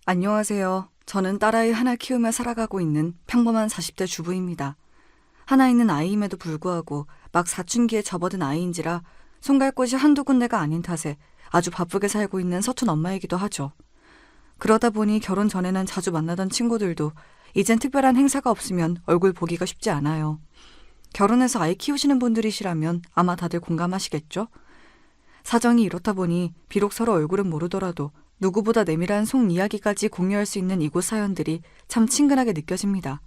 안녕하세요. 저는 딸아이 하나 키우며 살아가고 있는 평범한 40대 주부입니다. 하나 있는 아이임에도 불구하고 막 사춘기에 접어든 아이인지라 손 갈 곳이 한두 군데가 아닌 탓에 아주 바쁘게 살고 있는 서툰 엄마이기도 하죠. 그러다 보니 결혼 전에는 자주 만나던 친구들도 이젠 특별한 행사가 없으면 얼굴 보기가 쉽지 않아요. 결혼해서 아이 키우시는 분들이시라면 아마 다들 공감하시겠죠? 사정이 이렇다 보니 비록 서로 얼굴은 모르더라도 누구보다 내밀한 속 이야기까지 공유할 수 있는 이곳 사연들이 참 친근하게 느껴집니다.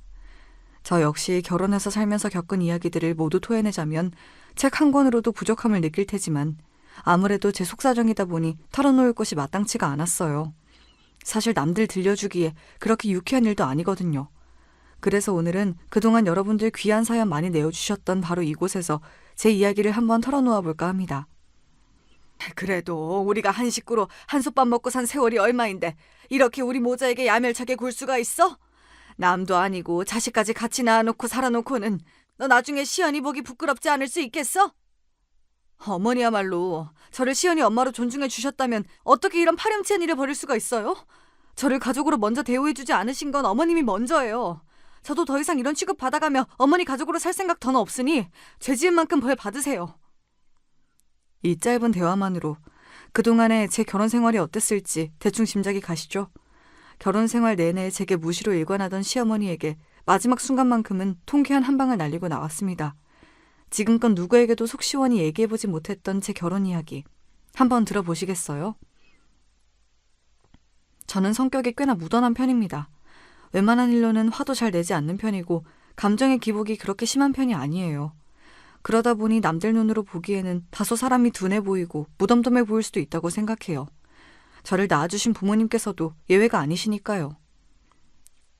저 역시 결혼해서 살면서 겪은 이야기들을 모두 토해내자면 책 한 권으로도 부족함을 느낄 테지만 아무래도 제 속사정이다 보니 털어놓을 곳이 마땅치가 않았어요. 사실 남들 들려주기에 그렇게 유쾌한 일도 아니거든요. 그래서 오늘은 그동안 여러분들 귀한 사연 많이 내어주셨던 바로 이곳에서 제 이야기를 한번 털어놓아 볼까 합니다. 그래도 우리가 한 식구로 한솥밥 먹고 산 세월이 얼마인데 이렇게 우리 모자에게 야멸차게 굴 수가 있어? 남도 아니고 자식까지 같이 낳아놓고 살아놓고는 너 나중에 시연이 보기 부끄럽지 않을 수 있겠어? 어머니야말로 저를 시연이 엄마로 존중해 주셨다면 어떻게 이런 파렴치한 일을 벌일 수가 있어요? 저를 가족으로 먼저 대우해주지 않으신 건 어머님이 먼저예요. 저도 더 이상 이런 취급 받아가며 어머니 가족으로 살 생각 더는 없으니 죄 지은 만큼 벌 받으세요. 이 짧은 대화만으로 그동안의 제 결혼 생활이 어땠을지 대충 짐작이 가시죠? 결혼 생활 내내 제게 무시로 일관하던 시어머니에게 마지막 순간만큼은 통쾌한 한 방을 날리고 나왔습니다. 지금껏 누구에게도 속 시원히 얘기해보지 못했던 제 결혼 이야기 한번 들어보시겠어요? 저는 성격이 꽤나 무던한 편입니다. 웬만한 일로는 화도 잘 내지 않는 편이고 감정의 기복이 그렇게 심한 편이 아니에요. 그러다 보니 남들 눈으로 보기에는 다소 사람이 둔해 보이고 무덤덤해 보일 수도 있다고 생각해요. 저를 낳아주신 부모님께서도 예외가 아니시니까요.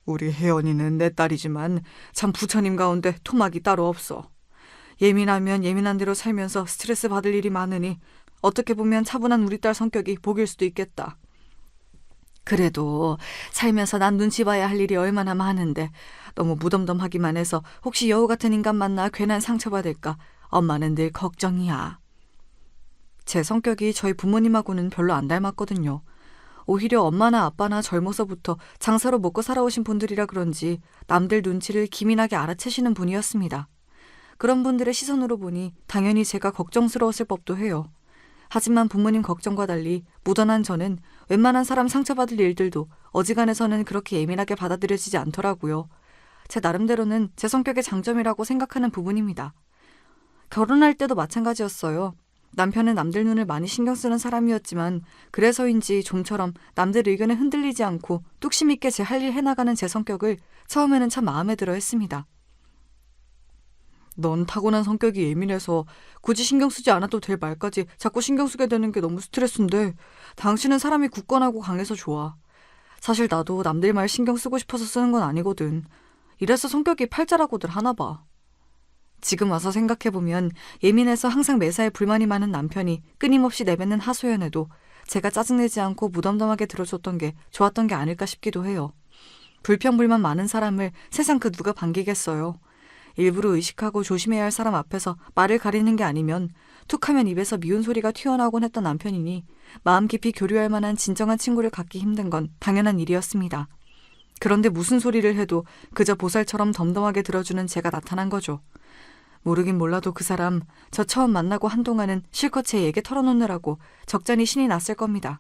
우리 혜연이는 내 딸이지만 참 부처님 가운데 토막이 따로 없어. 예민하면 예민한 대로 살면서 스트레스 받을 일이 많으니 어떻게 보면 차분한 우리 딸 성격이 복일 수도 있겠다. 그래도 살면서 난 눈치 봐야 할 일이 얼마나 많은데 너무 무덤덤하기만 해서 혹시 여우 같은 인간 만나 괜한 상처받을까 엄마는 늘 걱정이야. 제 성격이 저희 부모님하고는 별로 안 닮았거든요. 오히려 엄마나 아빠나 젊어서부터 장사로 먹고 살아오신 분들이라 그런지 남들 눈치를 기민하게 알아채시는 분이었습니다. 그런 분들의 시선으로 보니 당연히 제가 걱정스러웠을 법도 해요. 하지만 부모님 걱정과 달리 무던한 저는 웬만한 사람 상처받을 일들도 어지간해서는 그렇게 예민하게 받아들여지지 않더라고요. 제 나름대로는 제 성격의 장점이라고 생각하는 부분입니다. 결혼할 때도 마찬가지였어요. 남편은 남들 눈을 많이 신경 쓰는 사람이었지만 그래서인지 좀처럼 남들 의견에 흔들리지 않고 뚝심 있게 제 할 일 해나가는 제 성격을 처음에는 참 마음에 들어 했습니다. 넌 타고난 성격이 예민해서 굳이 신경 쓰지 않아도 될 말까지 자꾸 신경 쓰게 되는 게 너무 스트레스인데 당신은 사람이 굳건하고 강해서 좋아. 사실 나도 남들 말 신경 쓰고 싶어서 쓰는 건 아니거든. 이래서 성격이 팔자라고들 하나 봐. 지금 와서 생각해보면 예민해서 항상 매사에 불만이 많은 남편이 끊임없이 내뱉는 하소연에도 제가 짜증내지 않고 무덤덤하게 들어줬던 게 좋았던 게 아닐까 싶기도 해요. 불평불만 많은 사람을 세상 그 누가 반기겠어요. 일부러 의식하고 조심해야 할 사람 앞에서 말을 가리는 게 아니면 툭하면 입에서 미운 소리가 튀어나오곤 했던 남편이니 마음 깊이 교류할 만한 진정한 친구를 갖기 힘든 건 당연한 일이었습니다. 그런데 무슨 소리를 해도 그저 보살처럼 덤덤하게 들어주는 제가 나타난 거죠. 모르긴 몰라도 그 사람 저 처음 만나고 한동안은 실컷 제 얘기 털어놓느라고 적잖이 신이 났을 겁니다.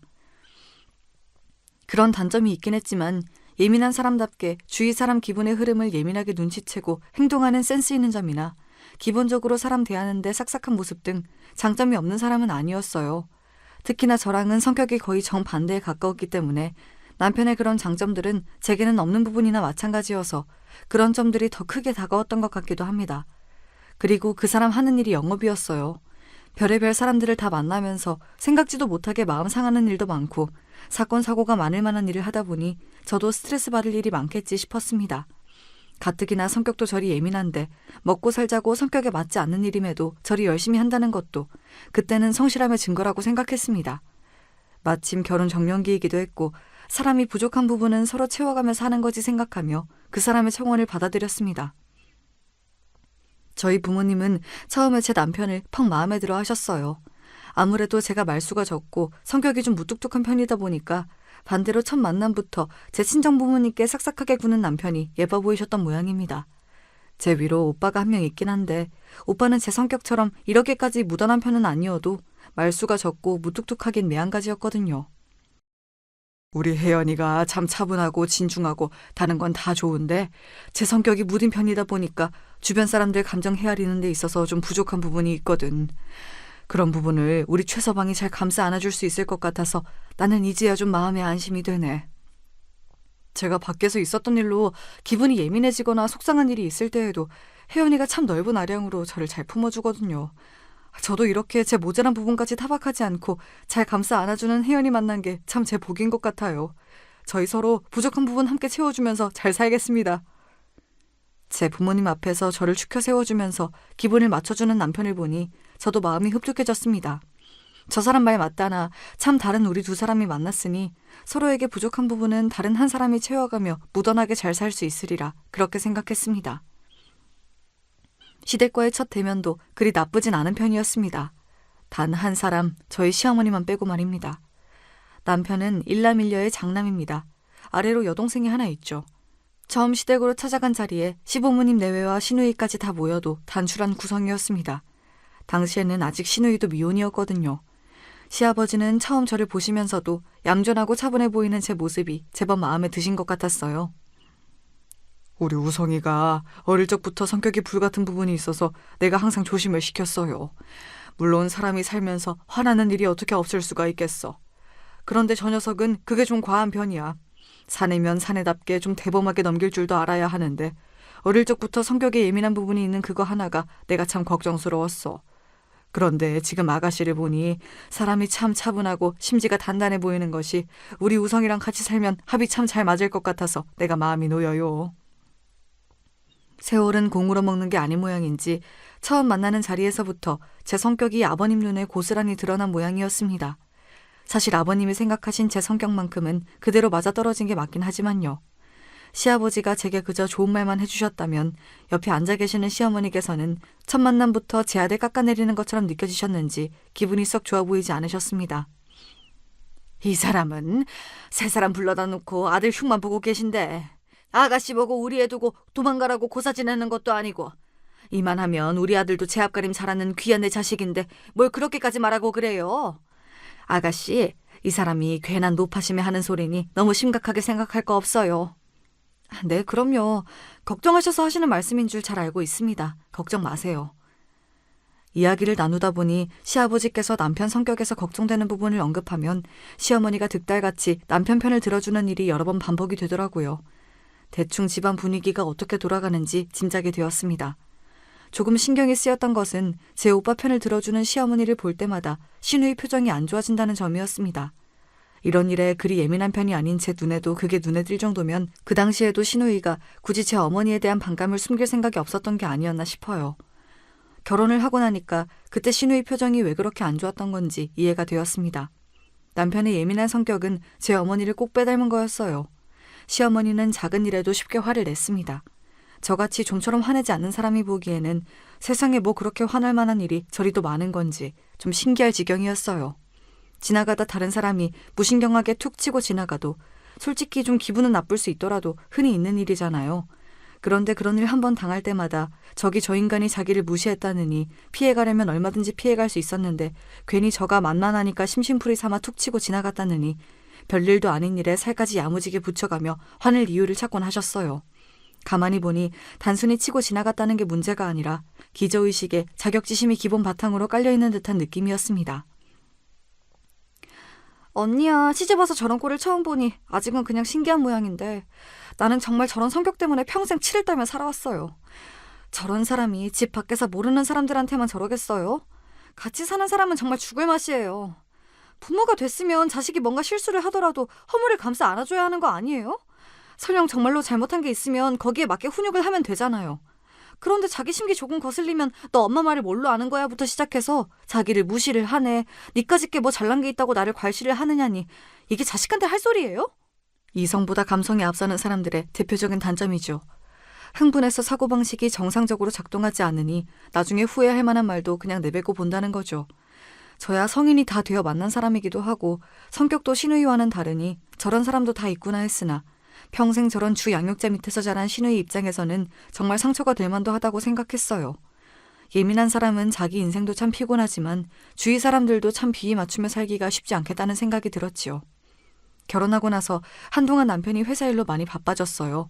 그런 단점이 있긴 했지만 예민한 사람답게 주위 사람 기분의 흐름을 예민하게 눈치채고 행동하는 센스 있는 점이나 기본적으로 사람 대하는데 싹싹한 모습 등 장점이 없는 사람은 아니었어요. 특히나 저랑은 성격이 거의 정반대에 가까웠기 때문에 남편의 그런 장점들은 제게는 없는 부분이나 마찬가지여서 그런 점들이 더 크게 다가왔던 것 같기도 합니다. 그리고 그 사람 하는 일이 영업이었어요. 별의별 사람들을 다 만나면서 생각지도 못하게 마음 상하는 일도 많고 사건 사고가 많을 만한 일을 하다 보니 저도 스트레스 받을 일이 많겠지 싶었습니다. 가뜩이나 성격도 저리 예민한데 먹고 살자고 성격에 맞지 않는 일임에도 저리 열심히 한다는 것도 그때는 성실함의 증거라고 생각했습니다. 마침 결혼 정년기이기도 했고 사람이 부족한 부분은 서로 채워가며 사는 거지 생각하며 그 사람의 청원을 받아들였습니다. 저희 부모님은 처음에 제 남편을 퍽 마음에 들어 하셨어요. 아무래도 제가 말수가 적고 성격이 좀 무뚝뚝한 편이다 보니까 반대로 첫 만남부터 제 친정 부모님께 싹싹하게 구는 남편이 예뻐 보이셨던 모양입니다. 제 위로 오빠가 한 명 있긴 한데 오빠는 제 성격처럼 이렇게까지 무던한 편은 아니어도 말수가 적고 무뚝뚝하긴 매한가지였거든요. 우리 혜연이가 참 차분하고 진중하고 다른 건 다 좋은데 제 성격이 무딘 편이다 보니까 주변 사람들 감정 헤아리는 데 있어서 좀 부족한 부분이 있거든. 그런 부분을 우리 최서방이 잘 감싸 안아줄 수 있을 것 같아서 나는 이제야 좀 마음에 안심이 되네. 제가 밖에서 있었던 일로 기분이 예민해지거나 속상한 일이 있을 때에도 혜연이가 참 넓은 아량으로 저를 잘 품어주거든요. 저도 이렇게 제 모자란 부분까지 타박하지 않고 잘 감싸 안아주는 혜연이 만난 게 참 제 복인 것 같아요. 저희 서로 부족한 부분 함께 채워주면서 잘 살겠습니다. 제 부모님 앞에서 저를 추켜 세워주면서 기분을 맞춰주는 남편을 보니 저도 마음이 흡족해졌습니다. 저 사람 말 맞다나 참 다른 우리 두 사람이 만났으니 서로에게 부족한 부분은 다른 한 사람이 채워가며 무던하게 잘 살 수 있으리라 그렇게 생각했습니다. 시댁과의 첫 대면도 그리 나쁘진 않은 편이었습니다. 단 한 사람, 저희 시어머니만 빼고 말입니다. 남편은 일남일녀의 장남입니다. 아래로 여동생이 하나 있죠. 처음 시댁으로 찾아간 자리에 시부모님 내외와 시누이까지 다 모여도 단출한 구성이었습니다. 당시에는 아직 시누이도 미혼이었거든요. 시아버지는 처음 저를 보시면서도 얌전하고 차분해 보이는 제 모습이 제법 마음에 드신 것 같았어요. 우리 우성이가 어릴 적부터 성격이 불같은 부분이 있어서 내가 항상 조심을 시켰어요. 물론 사람이 살면서 화나는 일이 어떻게 없을 수가 있겠어. 그런데 저 녀석은 그게 좀 과한 편이야. 사내면 사내답게 좀 대범하게 넘길 줄도 알아야 하는데 어릴 적부터 성격에 예민한 부분이 있는 그거 하나가 내가 참 걱정스러웠어. 그런데 지금 아가씨를 보니 사람이 참 차분하고 심지가 단단해 보이는 것이 우리 우성이랑 같이 살면 합이 참 잘 맞을 것 같아서 내가 마음이 놓여요. 세월은 공으로 먹는 게 아닌 모양인지 처음 만나는 자리에서부터 제 성격이 아버님 눈에 고스란히 드러난 모양이었습니다. 사실 아버님이 생각하신 제 성격만큼은 그대로 맞아떨어진 게 맞긴 하지만요. 시아버지가 제게 그저 좋은 말만 해주셨다면 옆에 앉아 계시는 시어머니께서는 첫 만남부터 제 아들 깎아내리는 것처럼 느껴지셨는지 기분이 썩 좋아 보이지 않으셨습니다. 이 사람은 세 사람 불러다 놓고 아들 흉만 보고 계신데 아가씨 보고 우리 애 두고 도망가라고 고사 지내는 것도 아니고 이만하면 우리 아들도 제 앞가림 잘하는 귀한 내 자식인데 뭘 그렇게까지 말하고 그래요. 아가씨, 이 사람이 괜한 노파심에 하는 소리니 너무 심각하게 생각할 거 없어요. 네, 그럼요. 걱정하셔서 하시는 말씀인 줄 잘 알고 있습니다. 걱정 마세요. 이야기를 나누다 보니 시아버지께서 남편 성격에서 걱정되는 부분을 언급하면 시어머니가 득달같이 남편 편을 들어주는 일이 여러 번 반복이 되더라고요. 대충 집안 분위기가 어떻게 돌아가는지 짐작이 되었습니다. 조금 신경이 쓰였던 것은 제 오빠 편을 들어주는 시어머니를 볼 때마다 시누이 표정이 안 좋아진다는 점이었습니다. 이런 일에 그리 예민한 편이 아닌 제 눈에도 그게 눈에 띌 정도면 그 당시에도 시누이가 굳이 제 어머니에 대한 반감을 숨길 생각이 없었던 게 아니었나 싶어요. 결혼을 하고 나니까 그때 시누이 표정이 왜 그렇게 안 좋았던 건지 이해가 되었습니다. 남편의 예민한 성격은 제 어머니를 꼭 빼닮은 거였어요. 시어머니는 작은 일에도 쉽게 화를 냈습니다. 저같이 좀처럼 화내지 않는 사람이 보기에는 세상에 뭐 그렇게 화날 만한 일이 저리도 많은 건지 좀 신기할 지경이었어요. 지나가다 다른 사람이 무신경하게 툭 치고 지나가도 솔직히 좀 기분은 나쁠 수 있더라도 흔히 있는 일이잖아요. 그런데 그런 일 한 번 당할 때마다 저기 저 인간이 자기를 무시했다느니 피해가려면 얼마든지 피해갈 수 있었는데 괜히 저가 만만하니까 심심풀이 삼아 툭 치고 지나갔다느니 별일도 아닌 일에 살까지 야무지게 붙여가며 화낼 이유를 찾곤 하셨어요. 가만히 보니 단순히 치고 지나갔다는 게 문제가 아니라 기저의식에 자격지심이 기본 바탕으로 깔려있는 듯한 느낌이었습니다. 언니야, 시집와서 저런 꼴을 처음 보니 아직은 그냥 신기한 모양인데 나는 정말 저런 성격 때문에 평생 치를 떨며 살아왔어요. 저런 사람이 집 밖에서 모르는 사람들한테만 저러겠어요? 같이 사는 사람은 정말 죽을 맛이에요. 부모가 됐으면 자식이 뭔가 실수를 하더라도 허물을 감싸 안아줘야 하는 거 아니에요? 설령 정말로 잘못한 게 있으면 거기에 맞게 훈육을 하면 되잖아요. 그런데 자기 심기 조금 거슬리면 너 엄마 말을 뭘로 아는 거야 부터 시작해서 자기를 무시를 하네, 니까짓 게 뭐 잘난 게 있다고 나를 괄시를 하느냐니 이게 자식한테 할 소리예요? 이성보다 감성이 앞서는 사람들의 대표적인 단점이죠. 흥분해서 사고방식이 정상적으로 작동하지 않으니 나중에 후회할 만한 말도 그냥 내뱉고 본다는 거죠. 저야 성인이 다 되어 만난 사람이기도 하고 성격도 시누이와는 다르니 저런 사람도 다 있구나 했으나 평생 저런 주 양육자 밑에서 자란 신우의 입장에서는 정말 상처가 될 만도 하다고 생각했어요. 예민한 사람은 자기 인생도 참 피곤하지만 주위 사람들도 참 비위 맞추며 살기가 쉽지 않겠다는 생각이 들었지요. 결혼하고 나서 한동안 남편이 회사 일로 많이 바빠졌어요.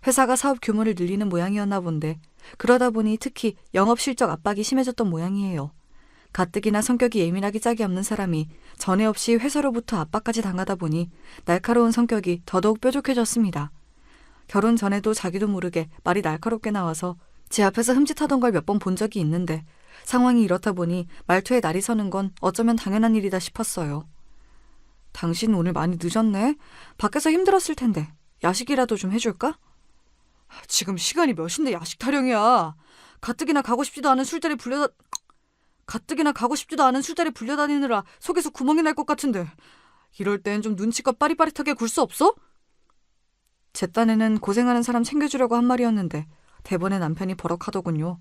회사가 사업 규모를 늘리는 모양이었나 본데 그러다 보니 특히 영업 실적 압박이 심해졌던 모양이에요. 가뜩이나 성격이 예민하기 짝이 없는 사람이 전에 없이 회사로부터 압박까지 당하다 보니 날카로운 성격이 더더욱 뾰족해졌습니다. 결혼 전에도 자기도 모르게 말이 날카롭게 나와서 제 앞에서 흠칫하던 걸 몇 번 본 적이 있는데 상황이 이렇다 보니 말투에 날이 서는 건 어쩌면 당연한 일이다 싶었어요. 당신 오늘 많이 늦었네? 밖에서 힘들었을 텐데 야식이라도 좀 해줄까? 지금 시간이 몇 시인데 야식 타령이야. 가뜩이나 가고 싶지도 않은 술자리 불려다니느라 속에서 구멍이 날 것 같은데 이럴 땐 좀 눈치껏 빠릿빠릿하게 굴 수 없어? 제 딴에는 고생하는 사람 챙겨주려고 한 말이었는데 대번에 남편이 버럭하더군요.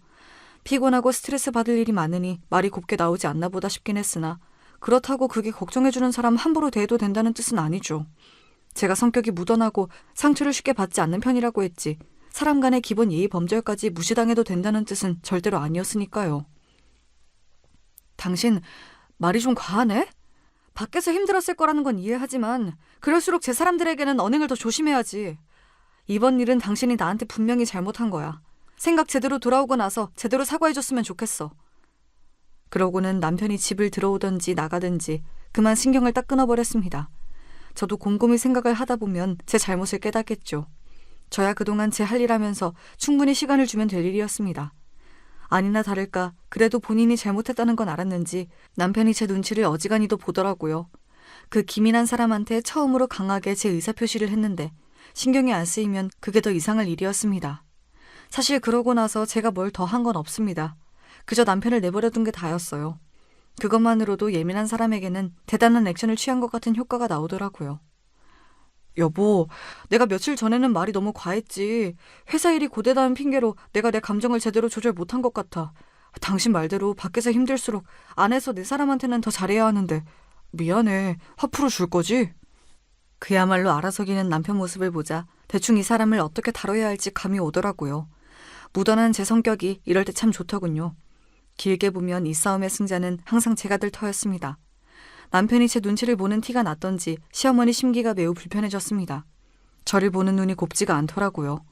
피곤하고 스트레스 받을 일이 많으니 말이 곱게 나오지 않나 보다 싶긴 했으나 그렇다고 그게 걱정해주는 사람 함부로 대해도 된다는 뜻은 아니죠. 제가 성격이 무던하고 상처를 쉽게 받지 않는 편이라고 했지 사람 간의 기본 예의 범절까지 무시당해도 된다는 뜻은 절대로 아니었으니까요. 당신 말이 좀 과하네? 밖에서 힘들었을 거라는 건 이해하지만 그럴수록 제 사람들에게는 언행을 더 조심해야지. 이번 일은 당신이 나한테 분명히 잘못한 거야. 생각 제대로 돌아오고 나서 제대로 사과해줬으면 좋겠어. 그러고는 남편이 집을 들어오든지 나가든지 그만 신경을 딱 끊어버렸습니다. 저도 곰곰이 생각을 하다 보면 제 잘못을 깨닫겠죠. 저야 그동안 제 할 일 하면서 충분히 시간을 주면 될 일이었습니다. 아니나 다를까 그래도 본인이 잘못했다는 건 알았는지 남편이 제 눈치를 어지간히도 보더라고요. 그 기민한 사람한테 처음으로 강하게 제 의사표시를 했는데 신경이 안 쓰이면 그게 더 이상할 일이었습니다. 사실 그러고 나서 제가 뭘 더 한 건 없습니다. 그저 남편을 내버려둔 게 다였어요. 그것만으로도 예민한 사람에게는 대단한 액션을 취한 것 같은 효과가 나오더라고요. 여보, 내가 며칠 전에는 말이 너무 과했지. 회사 일이 고되다는 핑계로 내가 내 감정을 제대로 조절 못한 것 같아. 당신 말대로 밖에서 힘들수록 안에서 내 사람한테는 더 잘해야 하는데 미안해. 화 풀어줄 거지? 그야말로 알아서기는 남편 모습을 보자 대충 이 사람을 어떻게 다뤄야 할지 감이 오더라고요. 무던한 제 성격이 이럴 때 참 좋더군요. 길게 보면 이 싸움의 승자는 항상 제가 될 터였습니다. 남편이 제 눈치를 보는 티가 났던지 시어머니 심기가 매우 불편해졌습니다. 저를 보는 눈이 곱지가 않더라고요.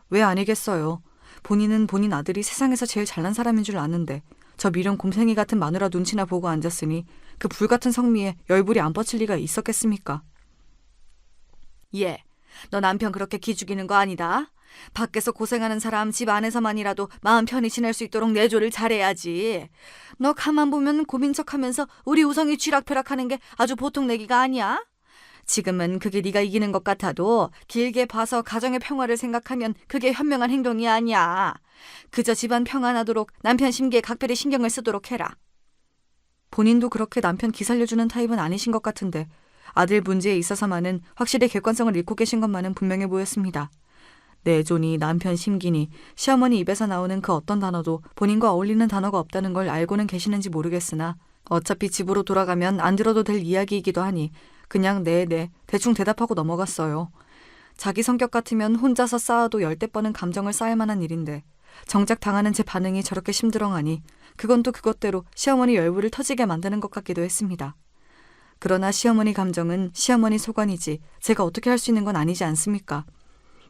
왜 아니겠어요. 본인은 본인 아들이 세상에서 제일 잘난 사람인 줄 아는데 저 미련 곰탱이 같은 마누라 눈치나 보고 앉았으니 그 불같은 성미에 열불이 안 뻗칠 리가 있었겠습니까? 예, 너 남편 그렇게 기죽이는 거 아니다. 밖에서 고생하는 사람 집 안에서만이라도 마음 편히 지낼 수 있도록 내조를 잘해야지. 너 가만 보면 고민 척하면서 우리 우성이 쥐락펴락하는 게 아주 보통 내기가 아니야. 지금은 그게 네가 이기는 것 같아도 길게 봐서 가정의 평화를 생각하면 그게 현명한 행동이 아니야. 그저 집안 평안하도록 남편 심기에 각별히 신경을 쓰도록 해라. 본인도 그렇게 남편 기살려주는 타입은 아니신 것 같은데 아들 문제에 있어서만은 확실히 객관성을 잃고 계신 것만은 분명해 보였습니다. 내존이 남편 심기니 시어머니 입에서 나오는 그 어떤 단어도 본인과 어울리는 단어가 없다는 걸 알고는 계시는지 모르겠으나 어차피 집으로 돌아가면 안 들어도 될 이야기이기도 하니 그냥 네 대충 대답하고 넘어갔어요. 자기 성격 같으면 혼자서 쌓아도 10대 번은 감정을 쌓을 만한 일인데 정작 당하는 제 반응이 저렇게 심드렁하니 그건 또 그것대로 시어머니 열불을 터지게 만드는 것 같기도 했습니다. 그러나 시어머니 감정은 시어머니 소관이지 제가 어떻게 할 수 있는 건 아니지 않습니까?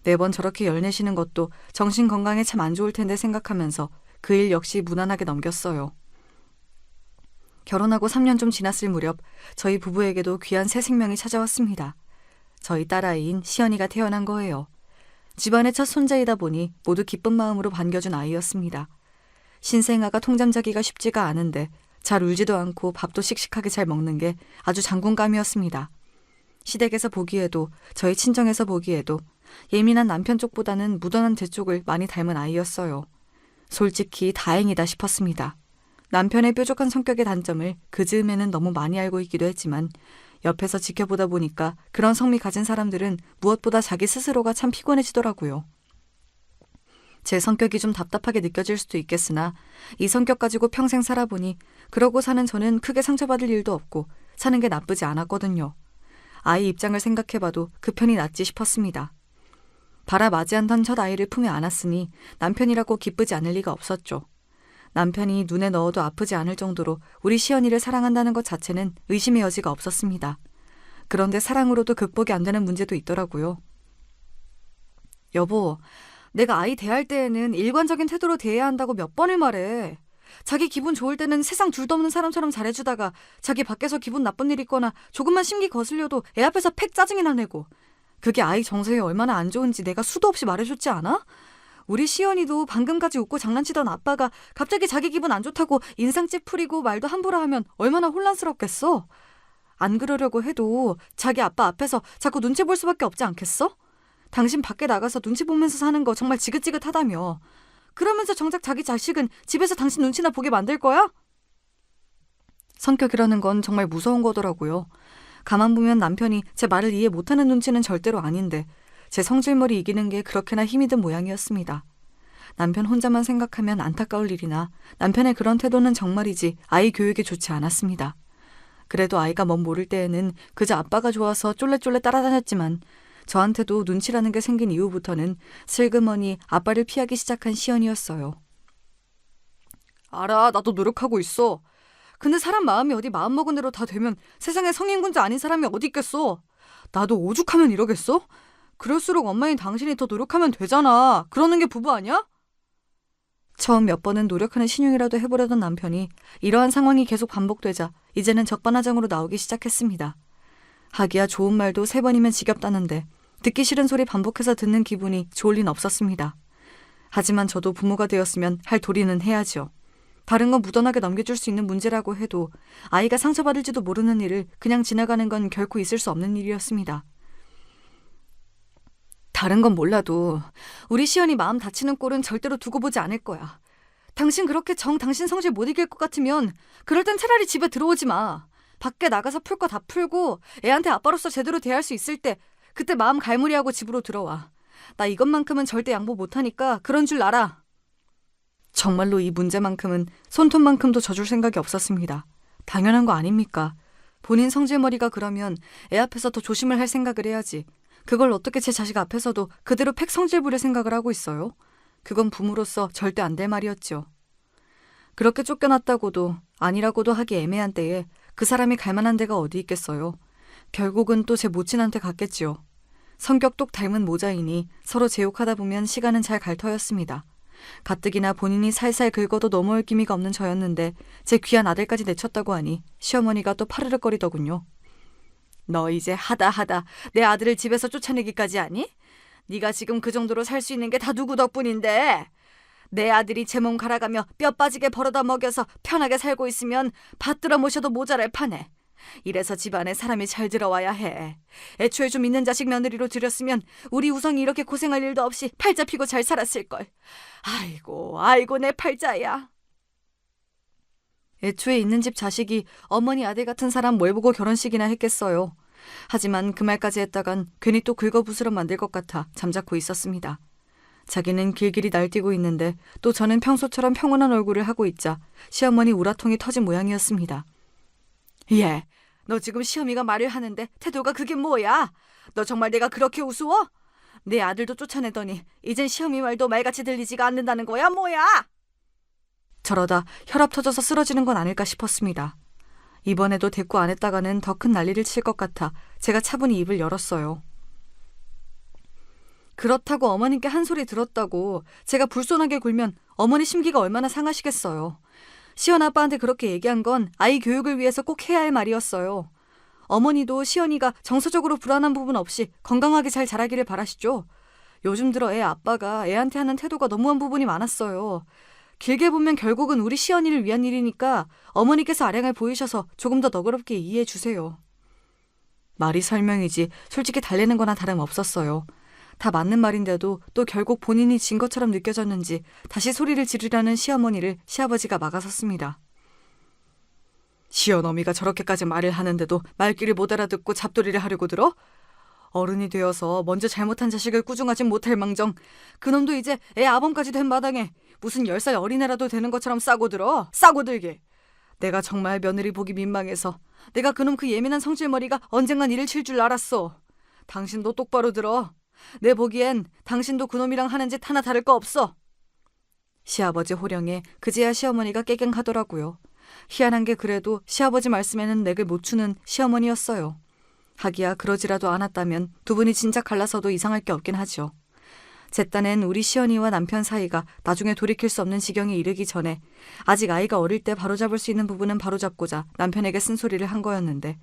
매번 저렇게 열내시는 것도 정신 건강에 참 안 좋을 텐데 생각하면서 그 일 역시 무난하게 넘겼어요. 결혼하고 3년 좀 지났을 무렵 저희 부부에게도 귀한 새 생명이 찾아왔습니다. 저희 딸아이인 시연이가 태어난 거예요. 집안의 첫 손자이다 보니 모두 기쁜 마음으로 반겨준 아이였습니다. 신생아가 통잠 자기가 쉽지가 않은데 잘 울지도 않고 밥도 씩씩하게 잘 먹는 게 아주 장군감이었습니다. 시댁에서 보기에도 저희 친정에서 보기에도 예민한 남편 쪽보다는 무던한 제 쪽을 많이 닮은 아이였어요. 솔직히 다행이다 싶었습니다. 남편의 뾰족한 성격의 단점을 그 즈음에는 너무 많이 알고 있기도 했지만 옆에서 지켜보다 보니까 그런 성미 가진 사람들은 무엇보다 자기 스스로가 참 피곤해지더라고요. 제 성격이 좀 답답하게 느껴질 수도 있겠으나 이 성격 가지고 평생 살아보니 그러고 사는 저는 크게 상처받을 일도 없고 사는 게 나쁘지 않았거든요. 아이 입장을 생각해봐도 그 편이 낫지 싶었습니다. 바라 맞이한던 첫 아이를 품에 안았으니 남편이라고 기쁘지 않을 리가 없었죠. 남편이 눈에 넣어도 아프지 않을 정도로 우리 시연이를 사랑한다는 것 자체는 의심의 여지가 없었습니다. 그런데 사랑으로도 극복이 안 되는 문제도 있더라고요. 여보, 내가 아이 대할 때에는 일관적인 태도로 대해야 한다고 몇 번을 말해. 자기 기분 좋을 때는 세상 둘도 없는 사람처럼 잘해주다가 자기 밖에서 기분 나쁜 일 있거나 조금만 심기 거슬려도 애 앞에서 팩 짜증이나 내고. 그게 아이 정서에 얼마나 안 좋은지 내가 수도 없이 말해줬지 않아? 우리 시연이도 방금까지 웃고 장난치던 아빠가 갑자기 자기 기분 안 좋다고 인상 찌푸리고 말도 함부로 하면 얼마나 혼란스럽겠어? 안 그러려고 해도 자기 아빠 앞에서 자꾸 눈치 볼 수밖에 없지 않겠어? 당신 밖에 나가서 눈치 보면서 사는 거 정말 지긋지긋하다며. 그러면서 정작 자기 자식은 집에서 당신 눈치나 보게 만들 거야? 성격이라는 건 정말 무서운 거더라고요. 가만 보면 남편이 제 말을 이해 못하는 눈치는 절대로 아닌데 제 성질머리 이기는 게 그렇게나 힘이 든 모양이었습니다. 남편 혼자만 생각하면 안타까울 일이나 남편의 그런 태도는 정말이지 아이 교육에 좋지 않았습니다. 그래도 아이가 뭔 모를 때에는 그저 아빠가 좋아서 쫄래쫄래 따라다녔지만 저한테도 눈치라는 게 생긴 이후부터는 슬그머니 아빠를 피하기 시작한 시연이었어요. 알아, 나도 노력하고 있어. 근데 사람 마음이 어디 마음먹은 대로 다 되면 세상에 성인군자 아닌 사람이 어디 있겠어. 나도 오죽하면 이러겠어? 그럴수록 엄마인 당신이 더 노력하면 되잖아. 그러는 게 부부 아니야? 처음 몇 번은 노력하는 신용이라도 해보려던 남편이 이러한 상황이 계속 반복되자 이제는 적반하장으로 나오기 시작했습니다. 하기야 좋은 말도 3번이면 지겹다는데 듣기 싫은 소리 반복해서 듣는 기분이 좋을 린 없었습니다. 하지만 저도 부모가 되었으면 할 도리는 해야죠. 다른 건 무던하게 넘겨줄 수 있는 문제라고 해도 아이가 상처받을지도 모르는 일을 그냥 지나가는 건 결코 있을 수 없는 일이었습니다. 다른 건 몰라도 우리 시연이 마음 다치는 꼴은 절대로 두고 보지 않을 거야. 당신 그렇게 당신 성질 못 이길 것 같으면 그럴 땐 차라리 집에 들어오지 마. 밖에 나가서 풀 거 다 풀고 애한테 아빠로서 제대로 대할 수 있을 때 그때 마음 갈무리하고 집으로 들어와. 나 이것만큼은 절대 양보 못하니까 그런 줄 알아. 정말로 이 문제만큼은 손톱만큼도 져줄 생각이 없었습니다. 당연한 거 아닙니까? 본인 성질머리가 그러면 애 앞에서 더 조심을 할 생각을 해야지. 그걸 어떻게 제 자식 앞에서도 그대로 팩 성질 부릴 생각을 하고 있어요? 그건 부모로서 절대 안 될 말이었죠. 그렇게 쫓겨났다고도 아니라고도 하기 애매한 때에 그 사람이 갈 만한 데가 어디 있겠어요. 결국은 또 제 모친한테 갔겠지요. 성격 똑 닮은 모자이니 서로 제욕하다 보면 시간은 잘 갈 터였습니다. 가뜩이나 본인이 살살 긁어도 넘어올 기미가 없는 저였는데 제 귀한 아들까지 내쳤다고 하니 시어머니가 또 파르륵거리더군요. 너 이제 하다 내 아들을 집에서 쫓아내기까지 하니? 네가 지금 그 정도로 살 수 있는 게 다 누구 덕분인데? 내 아들이 제 몸 갈아가며 뼈 빠지게 벌어다 먹여서 편하게 살고 있으면 받들어 모셔도 모자랄 판에. 이래서 집안에 사람이 잘 들어와야 해. 애초에 좀 있는 자식 며느리로 들였으면 우리 우성이 이렇게 고생할 일도 없이 팔자 피고 잘 살았을걸. 아이고 내 팔자야. 애초에 있는 집 자식이 어머니 아들 같은 사람 뭘 보고 결혼식이나 했겠어요. 하지만 그 말까지 했다간 괜히 또 긁어부스럼 만들 것 같아 잠자코 있었습니다. 자기는 길길이 날뛰고 있는데 또 저는 평소처럼 평온한 얼굴을 하고 있자 시어머니 우라통이 터진 모양이었습니다. 예, 너 지금 시어미가 말을 하는데 태도가 그게 뭐야? 너 정말 내가 그렇게 우스워? 내 아들도 쫓아내더니 이젠 시어미 말도 말같이 들리지가 않는다는 거야 뭐야? 저러다 혈압 터져서 쓰러지는 건 아닐까 싶었습니다. 이번에도 대꾸 안 했다가는 더 큰 난리를 칠 것 같아 제가 차분히 입을 열었어요. 그렇다고 어머님께 한 소리 들었다고 제가 불손하게 굴면 어머니 심기가 얼마나 상하시겠어요. 시연 아빠한테 그렇게 얘기한 건 아이 교육을 위해서 꼭 해야 할 말이었어요. 어머니도 시연이가 정서적으로 불안한 부분 없이 건강하게 잘 자라기를 바라시죠. 요즘 들어 애 아빠가 애한테 하는 태도가 너무한 부분이 많았어요. 길게 보면 결국은 우리 시연이를 위한 일이니까 어머니께서 아량을 보이셔서 조금 더 너그럽게 이해해 주세요. 말이 설명이지 솔직히 달래는 거나 다름없었어요. 다 맞는 말인데도 또 결국 본인이 진 것처럼 느껴졌는지 다시 소리를 지르려는 시어머니를 시아버지가 막아섰습니다. 시어머니가 저렇게까지 말을 하는데도 말귀를 못 알아듣고 잡돌이를 하려고 들어? 어른이 되어서 먼저 잘못한 자식을 꾸중하진 못할 망정 그놈도 이제 애 아범까지 된 마당에 무슨 10살 어린애라도 되는 것처럼 싸고 들어. 싸고 들게. 내가 정말 며느리 보기 민망해서 내가 그놈 그 예민한 성질머리가 언젠간 일을 칠 줄 알았어. 당신도 똑바로 들어. 내 보기엔 당신도 그놈이랑 하는 짓 하나 다를 거 없어. 시아버지 호령에 그제야 시어머니가 깨갱하더라고요. 희한한 게 그래도 시아버지 말씀에는 맥을 못 추는 시어머니였어요. 하기야 그러지라도 않았다면 두 분이 진작 갈라서도 이상할 게 없긴 하죠. 제 딴엔 우리 시연이와 남편 사이가 나중에 돌이킬 수 없는 지경에 이르기 전에 아직 아이가 어릴 때 바로잡을 수 있는 부분은 바로잡고자 남편에게 쓴소리를 한 거였는데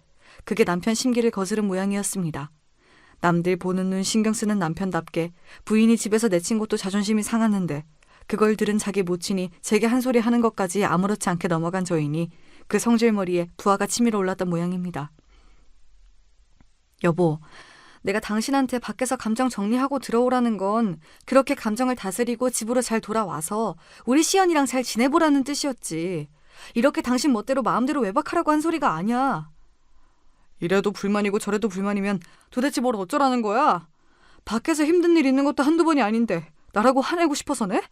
그게 남편 심기를 거스른 모양이었습니다. 남들 보는 눈 신경 쓰는 남편답게 부인이 집에서 내친 것도 자존심이 상하는데 그걸 들은 자기 모친이 제게 한 소리 하는 것까지 아무렇지 않게 넘어간 저이니 그 성질머리에 부하가 치밀어 올랐던 모양입니다. 여보, 내가 당신한테 밖에서 감정 정리하고 들어오라는 건 그렇게 감정을 다스리고 집으로 잘 돌아와서 우리 시연이랑 잘 지내보라는 뜻이었지. 이렇게 당신 멋대로 마음대로 외박하라고 한 소리가 아니야. 이래도 불만이고 저래도 불만이면 도대체 뭘 어쩌라는 거야? 밖에서 힘든 일 있는 것도 한두 번이 아닌데 나라고 화내고 싶어서네?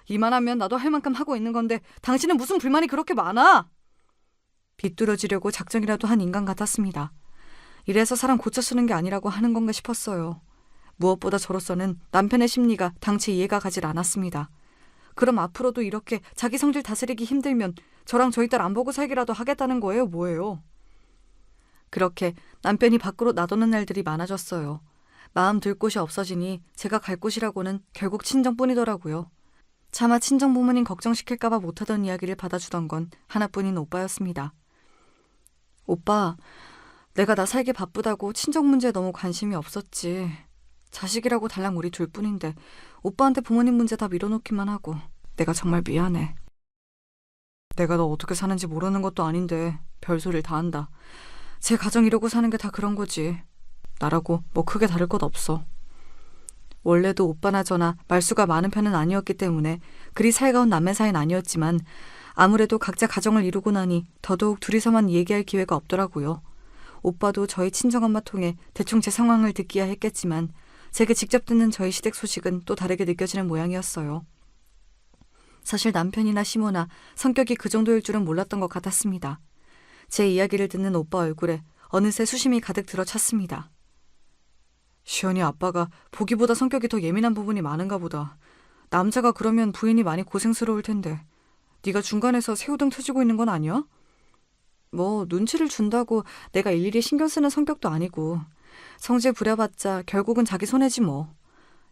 이만하면 나도 할 만큼 하고 있는 건데 당신은 무슨 불만이 그렇게 많아? 비뚤어지려고 작정이라도 한 인간 같았습니다. 이래서 사람 고쳐 쓰는 게 아니라고 하는 건가 싶었어요. 무엇보다 저로서는 남편의 심리가 당최 이해가 가질 않았습니다. 그럼 앞으로도 이렇게 자기 성질 다스리기 힘들면 저랑 저희 딸 안 보고 살기라도 하겠다는 거예요, 뭐예요? 그렇게 남편이 밖으로 나도는 날들이 많아졌어요. 마음 들 곳이 없어지니 제가 갈 곳이라고는 결국 친정뿐이더라고요. 차마 친정 부모님 걱정시킬까봐 못하던 이야기를 받아주던 건 하나뿐인 오빠였습니다. 오빠, 내가 나 살기 바쁘다고 친정 문제에 너무 관심이 없었지. 자식이라고 달랑 우리 둘뿐인데 오빠한테 부모님 문제 다 밀어놓기만 하고 내가 정말 미안해. 내가 너 어떻게 사는지 모르는 것도 아닌데 별소리를 다 한다. 제 가정 이러고 사는 게 다 그런 거지. 나라고 뭐 크게 다를 것 없어. 원래도 오빠나 저나 말수가 많은 편은 아니었기 때문에 그리 살가운 남매 사이는 아니었지만 아무래도 각자 가정을 이루고 나니 더더욱 둘이서만 얘기할 기회가 없더라고요. 오빠도 저희 친정엄마 통해 대충 제 상황을 듣기야 했겠지만 제게 직접 듣는 저희 시댁 소식은 또 다르게 느껴지는 모양이었어요. 사실 남편이나 시모나 성격이 그 정도일 줄은 몰랐던 것 같았습니다. 제 이야기를 듣는 오빠 얼굴에 어느새 수심이 가득 들어찼습니다. 시연이 아빠가 보기보다 성격이 더 예민한 부분이 많은가 보다. 남자가 그러면 부인이 많이 고생스러울 텐데 네가 중간에서 새우등 터지고 있는 건 아니야? 뭐 눈치를 준다고 내가 일일이 신경 쓰는 성격도 아니고 성질 부려봤자 결국은 자기 손해지 뭐.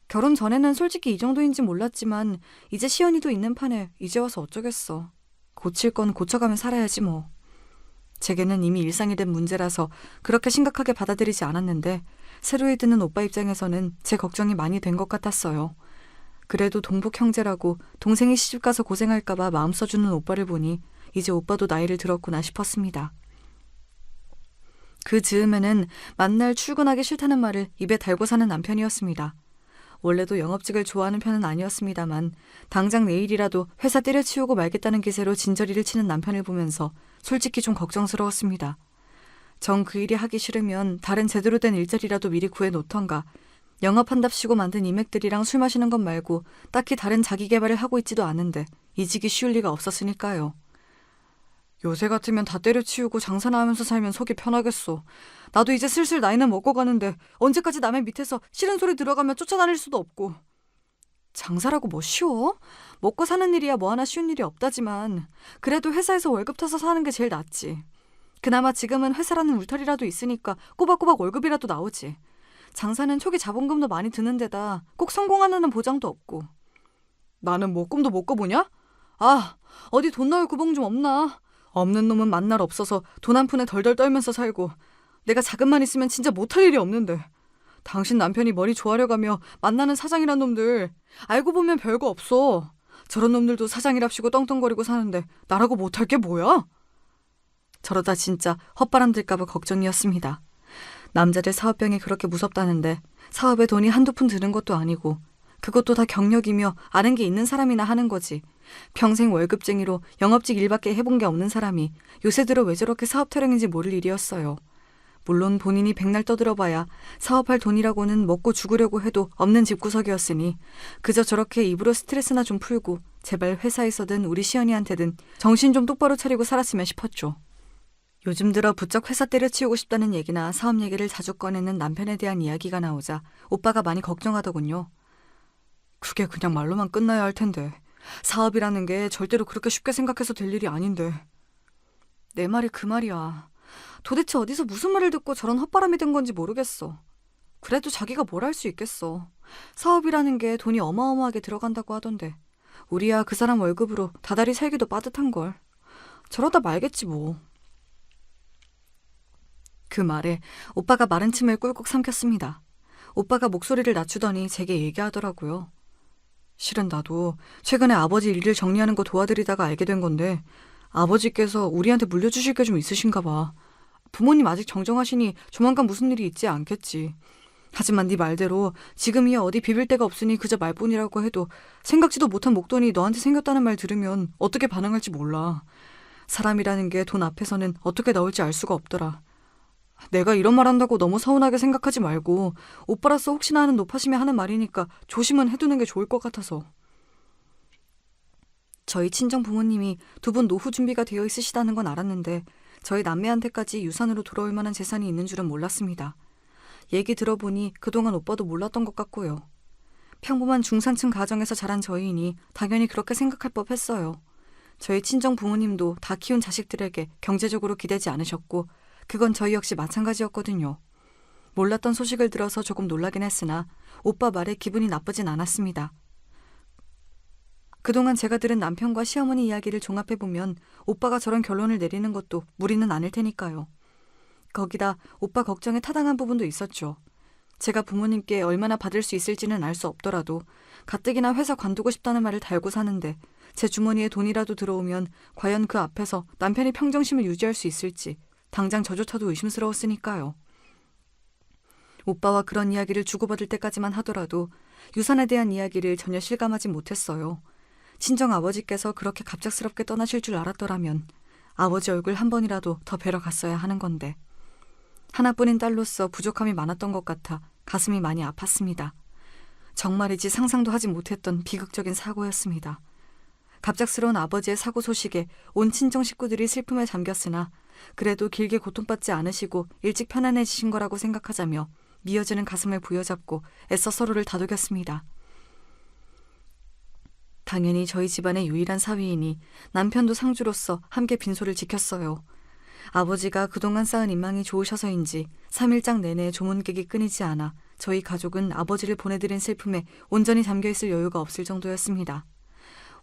결혼 전에는 솔직히 이 정도인지 몰랐지만 이제 시연이도 있는 판에 이제 와서 어쩌겠어. 고칠 건 고쳐가며 살아야지 뭐. 제게는 이미 일상이 된 문제라서 그렇게 심각하게 받아들이지 않았는데 새로이 듣는 오빠 입장에서는 제 걱정이 많이 된 것 같았어요. 그래도 동북 형제라고 동생이 시집가서 고생할까봐 마음 써주는 오빠를 보니 이제 오빠도 나이를 들었구나 싶었습니다. 그 즈음에는 만날 출근하기 싫다는 말을 입에 달고 사는 남편이었습니다. 원래도 영업직을 좋아하는 편은 아니었습니다만 당장 내일이라도 회사 때려치우고 말겠다는 기세로 진저리를 치는 남편을 보면서 솔직히 좀 걱정스러웠습니다. 정 그 일이 하기 싫으면 다른 제대로 된 일자리라도 미리 구해놓던가 영업한답시고 만든 인맥들이랑 술 마시는 것 말고 딱히 다른 자기 개발을 하고 있지도 않은데 이직이 쉬울 리가 없었으니까요. 요새 같으면 다 때려치우고 장사나 하면서 살면 속이 편하겠어. 나도 이제 슬슬 나이는 먹고 가는데 언제까지 남의 밑에서 싫은 소리 들어가며 쫓아다닐 수도 없고. 장사라고 뭐 쉬워? 먹고 사는 일이야 뭐 하나 쉬운 일이 없다지만 그래도 회사에서 월급 타서 사는 게 제일 낫지. 그나마 지금은 회사라는 울타리라도 있으니까 꼬박꼬박 월급이라도 나오지. 장사는 초기 자본금도 많이 드는 데다 꼭 성공하는 보장도 없고. 나는 뭐 꿈도 못 꿔보냐? 아, 어디 돈 넣을 구멍 좀 없나? 없는 놈은 만날 없어서 돈 한 푼에 덜덜 떨면서 살고 내가 자금만 있으면 진짜 못할 일이 없는데 당신 남편이 머리 조아려가며 만나는 사장이란 놈들 알고 보면 별거 없어. 저런 놈들도 사장이랍시고 떵떵거리고 사는데 나라고 못할 게 뭐야? 저러다 진짜 헛바람 들까봐 걱정이었습니다. 남자들 사업병이 그렇게 무섭다는데 사업에 돈이 한두 푼 드는 것도 아니고 그것도 다 경력이며 아는 게 있는 사람이나 하는 거지. 평생 월급쟁이로 영업직 일밖에 해본 게 없는 사람이 요새 들어 왜 저렇게 사업 타령인지 모를 일이었어요. 물론 본인이 백날 떠들어봐야 사업할 돈이라고는 먹고 죽으려고 해도 없는 집구석이었으니 그저 저렇게 입으로 스트레스나 좀 풀고 제발 회사에서든 우리 시연이한테든 정신 좀 똑바로 차리고 살았으면 싶었죠. 요즘 들어 부쩍 회사 때려치우고 싶다는 얘기나 사업 얘기를 자주 꺼내는 남편에 대한 이야기가 나오자 오빠가 많이 걱정하더군요. 그게 그냥 말로만 끝나야 할 텐데 사업이라는 게 절대로 그렇게 쉽게 생각해서 될 일이 아닌데. 내 말이 그 말이야. 도대체 어디서 무슨 말을 듣고 저런 헛바람이 든 건지 모르겠어. 그래도 자기가 뭘 할 수 있겠어. 사업이라는 게 돈이 어마어마하게 들어간다고 하던데 우리야 그 사람 월급으로 다달이 살기도 빠듯한걸. 저러다 말겠지 뭐. 그 말에 오빠가 마른 침을 꿀꺽 삼켰습니다. 오빠가 목소리를 낮추더니 제게 얘기하더라고요. 실은 나도 최근에 아버지 일을 정리하는 거 도와드리다가 알게 된 건데 아버지께서 우리한테 물려주실 게 좀 있으신가 봐. 부모님 아직 정정하시니 조만간 무슨 일이 있지 않겠지. 하지만 네 말대로 지금이야 어디 비빌 데가 없으니 그저 말뿐이라고 해도 생각지도 못한 목돈이 너한테 생겼다는 말 들으면 어떻게 반응할지 몰라. 사람이라는 게 돈 앞에서는 어떻게 나올지 알 수가 없더라. 내가 이런 말 한다고 너무 서운하게 생각하지 말고 오빠로서 혹시나 하는 노파심에 하는 말이니까 조심은 해두는 게 좋을 것 같아서. 저희 친정 부모님이 두 분 노후 준비가 되어 있으시다는 건 알았는데 저희 남매한테까지 유산으로 돌아올 만한 재산이 있는 줄은 몰랐습니다. 얘기 들어보니 그동안 오빠도 몰랐던 것 같고요. 평범한 중산층 가정에서 자란 저희이니 당연히 그렇게 생각할 법했어요. 저희 친정 부모님도 다 키운 자식들에게 경제적으로 기대지 않으셨고 그건 저희 역시 마찬가지였거든요. 몰랐던 소식을 들어서 조금 놀라긴 했으나 오빠 말에 기분이 나쁘진 않았습니다. 그동안 제가 들은 남편과 시어머니 이야기를 종합해보면 오빠가 저런 결론을 내리는 것도 무리는 않을 테니까요. 거기다 오빠 걱정에 타당한 부분도 있었죠. 제가 부모님께 얼마나 받을 수 있을지는 알 수 없더라도 가뜩이나 회사 관두고 싶다는 말을 달고 사는데 제 주머니에 돈이라도 들어오면 과연 그 앞에서 남편이 평정심을 유지할 수 있을지 당장 저조차도 의심스러웠으니까요. 오빠와 그런 이야기를 주고받을 때까지만 하더라도 유산에 대한 이야기를 전혀 실감하지 못했어요. 친정 아버지께서 그렇게 갑작스럽게 떠나실 줄 알았더라면 아버지 얼굴 한 번이라도 더 뵈러 갔어야 하는 건데 하나뿐인 딸로서 부족함이 많았던 것 같아 가슴이 많이 아팠습니다. 정말이지 상상도 하지 못했던 비극적인 사고였습니다. 갑작스러운 아버지의 사고 소식에 온 친정 식구들이 슬픔에 잠겼으나 그래도 길게 고통받지 않으시고 일찍 편안해지신 거라고 생각하자며 미어지는 가슴을 부여잡고 애써 서로를 다독였습니다. 당연히 저희 집안의 유일한 사위이니 남편도 상주로서 함께 빈소를 지켰어요. 아버지가 그동안 쌓은 인망이 좋으셔서인지 3일장 내내 조문객이 끊이지 않아 저희 가족은 아버지를 보내드린 슬픔에 온전히 잠겨있을 여유가 없을 정도였습니다.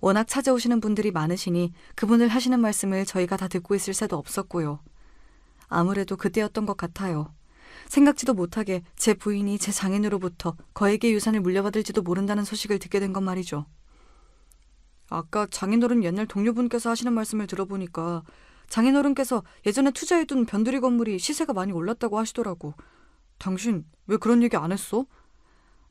워낙 찾아오시는 분들이 많으시니 그분들 하시는 말씀을 저희가 다 듣고 있을 새도 없었고요. 아무래도 그때였던 것 같아요. 생각지도 못하게 제 부인이 제 장인으로부터 거액의 유산을 물려받을지도 모른다는 소식을 듣게 된 건 말이죠. 아까 장인어른 옛날 동료분께서 하시는 말씀을 들어보니까 장인어른께서 예전에 투자해둔 변두리 건물이 시세가 많이 올랐다고 하시더라고. 당신 왜 그런 얘기 안 했어?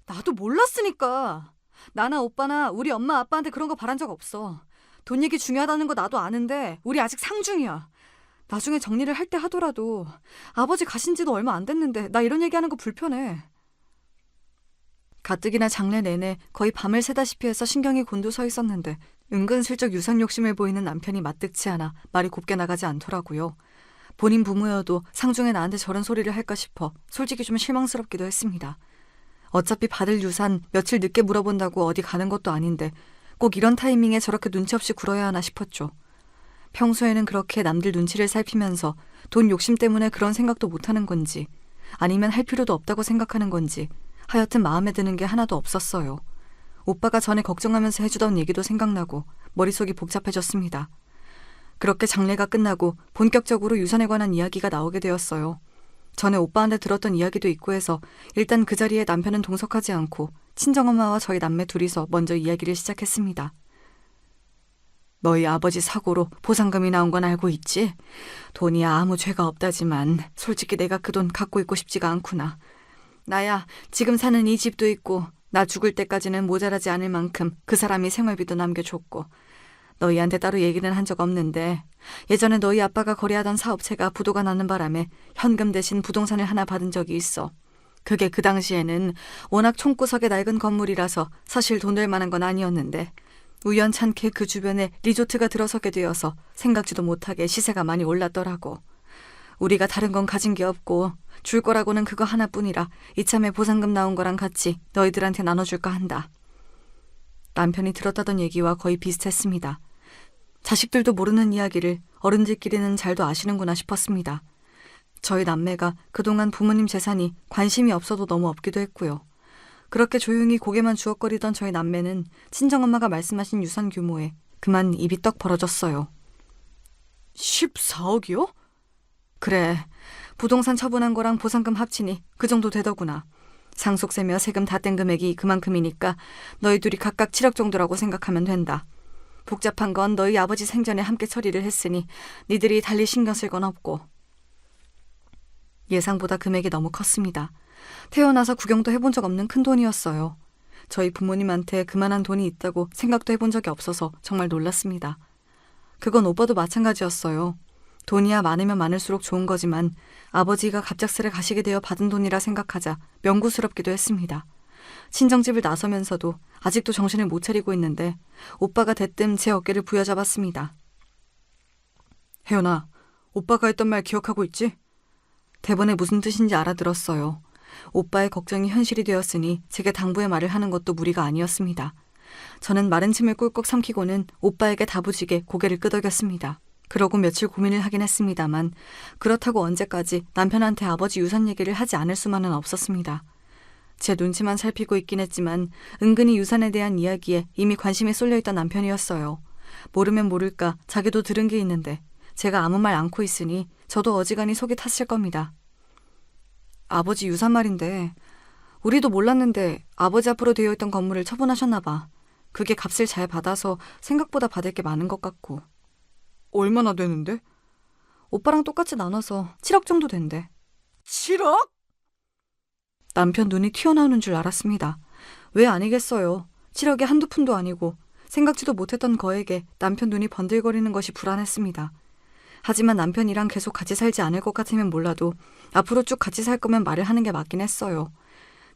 나도 몰랐으니까. 나나 오빠나 우리 엄마 아빠한테 그런 거 바란 적 없어. 돈 얘기 중요하다는 거 나도 아는데 우리 아직 상중이야. 나중에 정리를 할 때 하더라도 아버지 가신 지도 얼마 안 됐는데 나 이런 얘기하는 거 불편해. 가뜩이나 장래 내내 거의 밤을 새다시피 해서 신경이 곤두서 있었는데 은근슬쩍 유산 욕심을 보이는 남편이 마뜩치 않아 말이 곱게 나가지 않더라고요. 본인 부모여도 상중에 나한테 저런 소리를 할까 싶어 솔직히 좀 실망스럽기도 했습니다. 어차피 받을 유산 며칠 늦게 물어본다고 어디 가는 것도 아닌데 꼭 이런 타이밍에 저렇게 눈치 없이 굴어야 하나 싶었죠. 평소에는 그렇게 남들 눈치를 살피면서 돈 욕심 때문에 그런 생각도 못하는 건지 아니면 할 필요도 없다고 생각하는 건지 하여튼 마음에 드는 게 하나도 없었어요. 오빠가 전에 걱정하면서 해주던 얘기도 생각나고 머릿속이 복잡해졌습니다. 그렇게 장례가 끝나고 본격적으로 유산에 관한 이야기가 나오게 되었어요. 전에 오빠한테 들었던 이야기도 있고 해서 일단 그 자리에 남편은 동석하지 않고 친정엄마와 저희 남매 둘이서 먼저 이야기를 시작했습니다. 너희 아버지 사고로 보상금이 나온 건 알고 있지? 돈이 아무 죄가 없다지만 솔직히 내가 그 돈 갖고 있고 싶지가 않구나. 나야 지금 사는 이 집도 있고 나 죽을 때까지는 모자라지 않을 만큼 그 사람이 생활비도 남겨줬고 너희한테 따로 얘기는 한 적 없는데 예전에 너희 아빠가 거래하던 사업체가 부도가 나는 바람에 현금 대신 부동산을 하나 받은 적이 있어. 그게 그 당시에는 워낙 총구석의 낡은 건물이라서 사실 돈 될 만한 건 아니었는데 우연찮게 그 주변에 리조트가 들어서게 되어서 생각지도 못하게 시세가 많이 올랐더라고. 우리가 다른 건 가진 게 없고 줄 거라고는 그거 하나뿐이라 이참에 보상금 나온 거랑 같이 너희들한테 나눠줄까 한다. 남편이 들었다던 얘기와 거의 비슷했습니다. 자식들도 모르는 이야기를 어른들끼리는 잘도 아시는구나 싶었습니다. 저희 남매가 그동안 부모님 재산이 관심이 없어도 너무 없기도 했고요. 그렇게 조용히 고개만 주걱거리던 저희 남매는 친정엄마가 말씀하신 유산 규모에 그만 입이 떡 벌어졌어요. 14억이요? 그래, 부동산 처분한 거랑 보상금 합치니 그 정도 되더구나. 상속세며 세금 다 뗀 금액이 그만큼이니까 너희 둘이 각각 7억 정도라고 생각하면 된다. 복잡한 건 너희 아버지 생전에 함께 처리를 했으니 니들이 달리 신경 쓸 건 없고. 예상보다 금액이 너무 컸습니다. 태어나서 구경도 해본 적 없는 큰 돈이었어요. 저희 부모님한테 그만한 돈이 있다고 생각도 해본 적이 없어서 정말 놀랐습니다. 그건 오빠도 마찬가지였어요. 돈이야 많으면 많을수록 좋은 거지만 아버지가 갑작스레 가시게 되어 받은 돈이라 생각하자 명구스럽기도 했습니다. 친정집을 나서면서도 아직도 정신을 못 차리고 있는데 오빠가 대뜸 제 어깨를 부여잡았습니다. 혜연아, 오빠가 했던 말 기억하고 있지? 대본에 무슨 뜻인지 알아들었어요. 오빠의 걱정이 현실이 되었으니 제게 당부의 말을 하는 것도 무리가 아니었습니다. 저는 마른 침을 꿀꺽 삼키고는 오빠에게 다부지게 고개를 끄덕였습니다. 그러고 며칠 고민을 하긴 했습니다만 그렇다고 언제까지 남편한테 아버지 유산 얘기를 하지 않을 수만은 없었습니다. 제 눈치만 살피고 있긴 했지만 은근히 유산에 대한 이야기에 이미 관심이 쏠려있던 남편이었어요. 모르면 모를까 자기도 들은 게 있는데 제가 아무 말 않고 있으니 저도 어지간히 속이 탔을 겁니다. 아버지 유산 말인데 우리도 몰랐는데 아버지 앞으로 되어 있던 건물을 처분하셨나 봐. 그게 값을 잘 받아서 생각보다 받을 게 많은 것 같고. 얼마나 되는데? 오빠랑 똑같이 나눠서 7억 정도 된대. 7억? 남편 눈이 튀어나오는 줄 알았습니다. 왜 아니겠어요. 7억이 한두 푼도 아니고 생각지도 못했던 거에게 남편 눈이 번들거리는 것이 불안했습니다. 하지만 남편이랑 계속 같이 살지 않을 것 같으면 몰라도 앞으로 쭉 같이 살 거면 말을 하는 게 맞긴 했어요.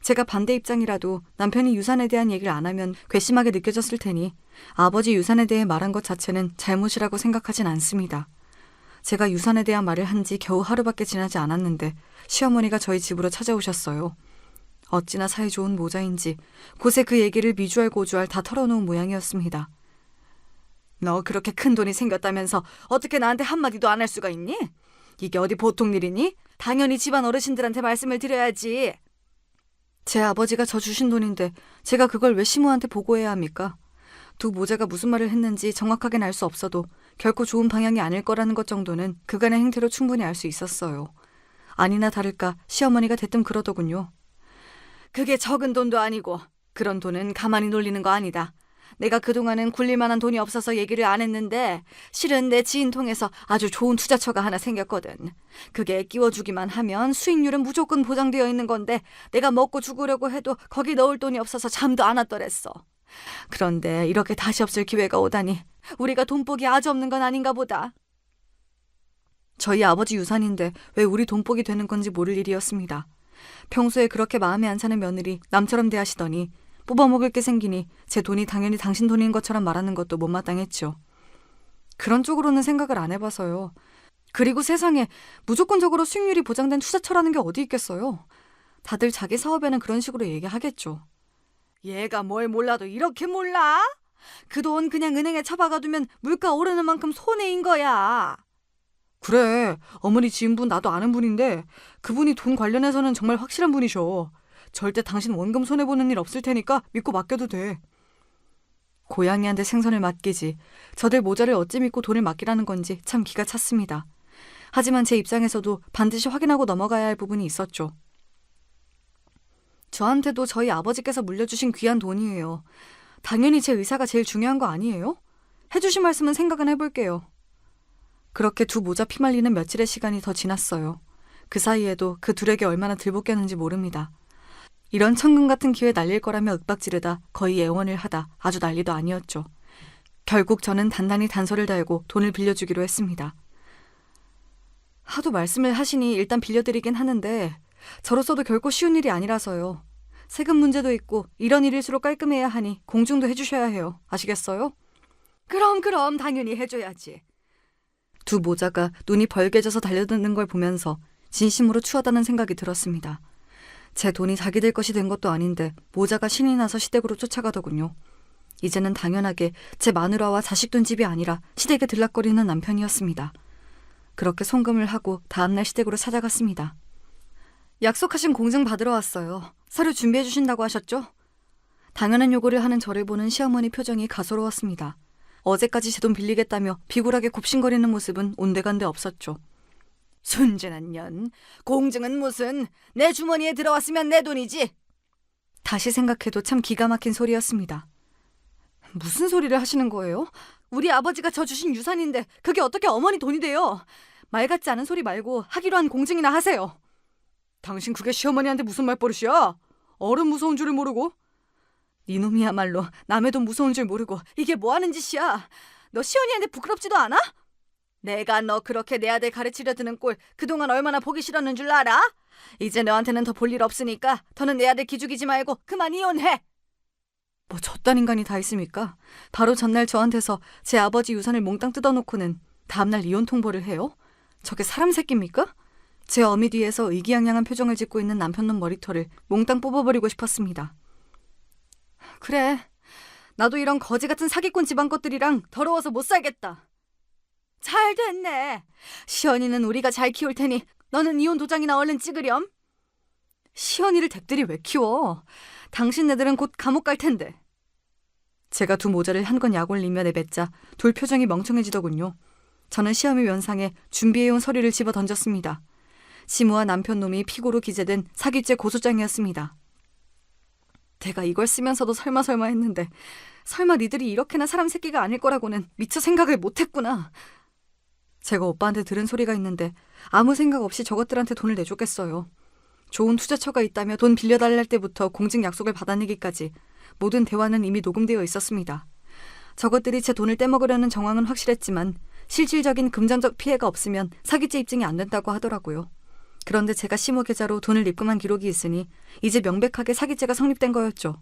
제가 반대 입장이라도 남편이 유산에 대한 얘기를 안 하면 괘씸하게 느껴졌을 테니 아버지 유산에 대해 말한 것 자체는 잘못이라고 생각하진 않습니다. 제가 유산에 대한 말을 한 지 겨우 하루밖에 지나지 않았는데 시어머니가 저희 집으로 찾아오셨어요. 어찌나 사이 좋은 모자인지 곳에 그 얘기를 미주알 고주알 다 털어놓은 모양이었습니다. 너 그렇게 큰 돈이 생겼다면서 어떻게 나한테 한마디도 안 할 수가 있니? 이게 어디 보통 일이니? 당연히 집안 어르신들한테 말씀을 드려야지. 제 아버지가 저 주신 돈인데 제가 그걸 왜 시모한테 보고해야 합니까? 두 모자가 무슨 말을 했는지 정확하게는 알 수 없어도 결코 좋은 방향이 아닐 거라는 것 정도는 그간의 행태로 충분히 알 수 있었어요. 아니나 다를까 시어머니가 대뜸 그러더군요. 그게 적은 돈도 아니고 그런 돈은 가만히 놀리는 거 아니다. 내가 그동안은 굴릴 만한 돈이 없어서 얘기를 안 했는데 실은 내 지인 통해서 아주 좋은 투자처가 하나 생겼거든. 그게 끼워주기만 하면 수익률은 무조건 보장되어 있는 건데 내가 먹고 죽으려고 해도 거기 넣을 돈이 없어서 잠도 안 왔더랬어. 그런데 이렇게 다시 없을 기회가 오다니 우리가 돈복이 아주 없는 건 아닌가 보다. 저희 아버지 유산인데 왜 우리 돈복이 되는 건지 모를 일이었습니다. 평소에 그렇게 마음에 안 차는 며느리 남처럼 대하시더니 뽑아먹을 게 생기니 제 돈이 당연히 당신 돈인 것처럼 말하는 것도 못마땅했죠. 그런 쪽으로는 생각을 안 해봐서요. 그리고 세상에 무조건적으로 수익률이 보장된 투자처라는 게 어디 있겠어요. 다들 자기 사업에는 그런 식으로 얘기하겠죠. 얘가 뭘 몰라도 이렇게 몰라? 그 돈 그냥 은행에 처박아두면 물가 오르는 만큼 손해인 거야. 그래, 어머니 지인분 나도 아는 분인데 그분이 돈 관련해서는 정말 확실한 분이셔. 절대 당신 원금 손해보는 일 없을 테니까 믿고 맡겨도 돼. 고양이한테 생선을 맡기지 저들 모자를 어찌 믿고 돈을 맡기라는 건지 참 기가 찼습니다. 하지만 제 입장에서도 반드시 확인하고 넘어가야 할 부분이 있었죠. 저한테도 저희 아버지께서 물려주신 귀한 돈이에요. 당연히 제 의사가 제일 중요한 거 아니에요? 해주신 말씀은 생각은 해볼게요. 그렇게 두 모자 피말리는 며칠의 시간이 더 지났어요. 그 사이에도 그 둘에게 얼마나 들볶였는지 모릅니다. 이런 천금 같은 기회 날릴 거라며 윽박지르다 거의 애원을 하다 아주 난리도 아니었죠. 결국 저는 단단히 단서를 달고 돈을 빌려주기로 했습니다. 하도 말씀을 하시니 일단 빌려드리긴 하는데 저로서도 결코 쉬운 일이 아니라서요. 세금 문제도 있고 이런 일일수록 깔끔해야 하니 공증도 해주셔야 해요. 아시겠어요? 그럼 당연히 해줘야지. 두 모자가 눈이 벌개져서 달려드는 걸 보면서 진심으로 추하다는 생각이 들었습니다. 제 돈이 자기들 것이 된 것도 아닌데 모자가 신이 나서 시댁으로 쫓아가더군요. 이제는 당연하게 제 마누라와 자식 둔 집이 아니라 시댁에 들락거리는 남편이었습니다. 그렇게 송금을 하고 다음날 시댁으로 찾아갔습니다. 약속하신 공증 받으러 왔어요. 서류 준비해 주신다고 하셨죠? 당연한 요구를 하는 저를 보는 시어머니 표정이 가소로웠습니다. 어제까지 제 돈 빌리겠다며 비굴하게 굽신거리는 모습은 온데간데 없었죠. 순진한 년, 공증은 무슨, 내 주머니에 들어왔으면 내 돈이지. 다시 생각해도 참 기가 막힌 소리였습니다. 무슨 소리를 하시는 거예요? 우리 아버지가 저 주신 유산인데 그게 어떻게 어머니 돈이 돼요? 말 같지 않은 소리 말고 하기로 한 공증이나 하세요. 당신 그게 시어머니한테 무슨 말버릇이야? 어른 무서운 줄을 모르고? 니놈이야말로 남의 돈 무서운 줄 모르고 이게 뭐하는 짓이야? 너 시어머니한테 부끄럽지도 않아? 내가 너 그렇게 내 아들 가르치려 드는 꼴 그동안 얼마나 보기 싫었는 줄 알아? 이제 너한테는 더 볼 일 없으니까 더는 내 아들 기죽이지 말고 그만 이혼해. 뭐 저딴 인간이 다 있습니까? 바로 전날 저한테서 제 아버지 유산을 몽땅 뜯어놓고는 다음날 이혼 통보를 해요? 저게 사람 새끼입니까? 제 어미 뒤에서 의기양양한 표정을 짓고 있는 남편놈 머리털을 몽땅 뽑아버리고 싶었습니다. 그래, 나도 이런 거지 같은 사기꾼 집안 것들이랑 더러워서 못 살겠다. 잘 됐네. 시연이는 우리가 잘 키울 테니 너는 이혼 도장이나 얼른 찍으렴. 시연이를 댁들이 왜 키워? 당신네들은 곧 감옥 갈 텐데. 제가 두 모자를 한 건 약 올리며 내뱉자 둘 표정이 멍청해지더군요. 저는 시어미 면상에 준비해온 서류를 집어 던졌습니다. 시무와 남편놈이 피고로 기재된 사기죄 고소장이었습니다. 내가 이걸 쓰면서도 설마 했는데 설마 니들이 이렇게나 사람 새끼가 아닐 거라고는 미처 생각을 못했구나. 제가 오빠한테 들은 소리가 있는데 아무 생각 없이 저것들한테 돈을 내줬겠어요. 좋은 투자처가 있다며 돈 빌려달랄 때부터 공증 약속을 받아내기까지 모든 대화는 이미 녹음되어 있었습니다. 저것들이 제 돈을 떼먹으려는 정황은 확실했지만 실질적인 금전적 피해가 없으면 사기죄 입증이 안 된다고 하더라고요. 그런데 제가 시모 계좌로 돈을 입금한 기록이 있으니 이제 명백하게 사기죄가 성립된 거였죠.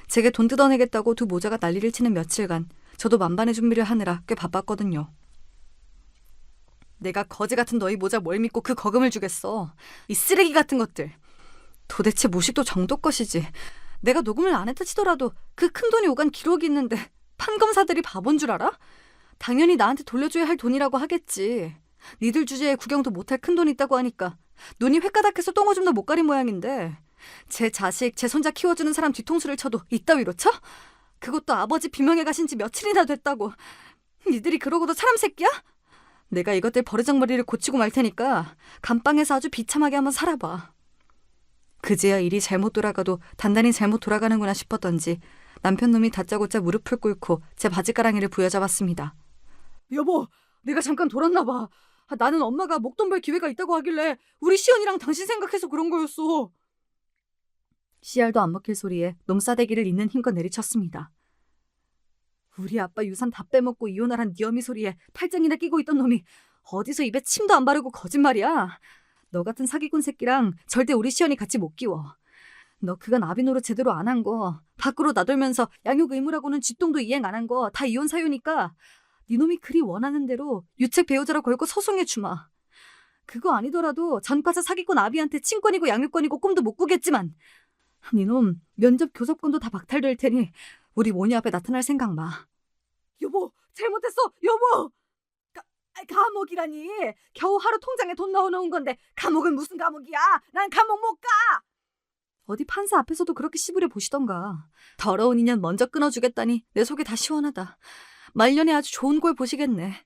제게 돈 뜯어내겠다고 두 모자가 난리를 치는 며칠간 저도 만반의 준비를 하느라 꽤 바빴거든요. 내가 거지 같은 너희 모자 뭘 믿고 그 거금을 주겠어. 이 쓰레기 같은 것들. 도대체 무식도 정도 것이지. 내가 녹음을 안 했다 치더라도 그 큰 돈이 오간 기록이 있는데 판검사들이 바본 줄 알아? 당연히 나한테 돌려줘야 할 돈이라고 하겠지. 니들 주제에 구경도 못할 큰 돈 있다고 하니까 눈이 횟가닥해서 똥오줌도 못 가린 모양인데 제 자식, 제 손자 키워주는 사람 뒤통수를 쳐도 이따위로 쳐? 그것도 아버지 비명에 가신 지 며칠이나 됐다고. 니들이 그러고도 사람 새끼야? 내가 이것들 버르장머리를 고치고 말 테니까 감방에서 아주 비참하게 한번 살아봐. 그제야 일이 잘못 돌아가도 단단히 잘못 돌아가는구나 싶었던지 남편놈이 다짜고짜 무릎을 꿇고 제 바지가랑이를 부여잡았습니다. 여보, 내가 잠깐 돌았나 봐. 나는 엄마가 목돈 벌 기회가 있다고 하길래 우리 시연이랑 당신 생각해서 그런 거였어. 씨알도 안 먹힐 소리에 놈싸대기를 있는 힘껏 내리쳤습니다. 우리 아빠 유산 다 빼먹고 이혼하란 네 어미 소리에 팔짱이나 끼고 있던 놈이 어디서 입에 침도 안 바르고 거짓말이야. 너 같은 사기꾼 새끼랑 절대 우리 시연이 같이 못 끼워. 너 그간 아비노릇 제대로 안 한 거, 밖으로 나돌면서 양육 의무라고는 쥐똥도 이행 안 한 거 다 이혼 사유니까 네 놈이 그리 원하는 대로 유책 배우자로 걸고 소송해 주마. 그거 아니더라도 전과자 사기꾼 아비한테 친권이고 양육권이고 꿈도 못 꾸겠지만 네 놈 면접 교섭권도 다 박탈될 테니 우리 모녀 앞에 나타날 생각 마. 여보, 잘못했어, 여보! 감옥이라니. 겨우 하루 통장에 돈 넣어놓은 건데 감옥은 무슨 감옥이야. 난 감옥 못 가. 어디 판사 앞에서도 그렇게 씨부려 보시던가. 더러운 인연 먼저 끊어주겠다니 내 속이 다 시원하다. 말년에 아주 좋은 꼴 보시겠네.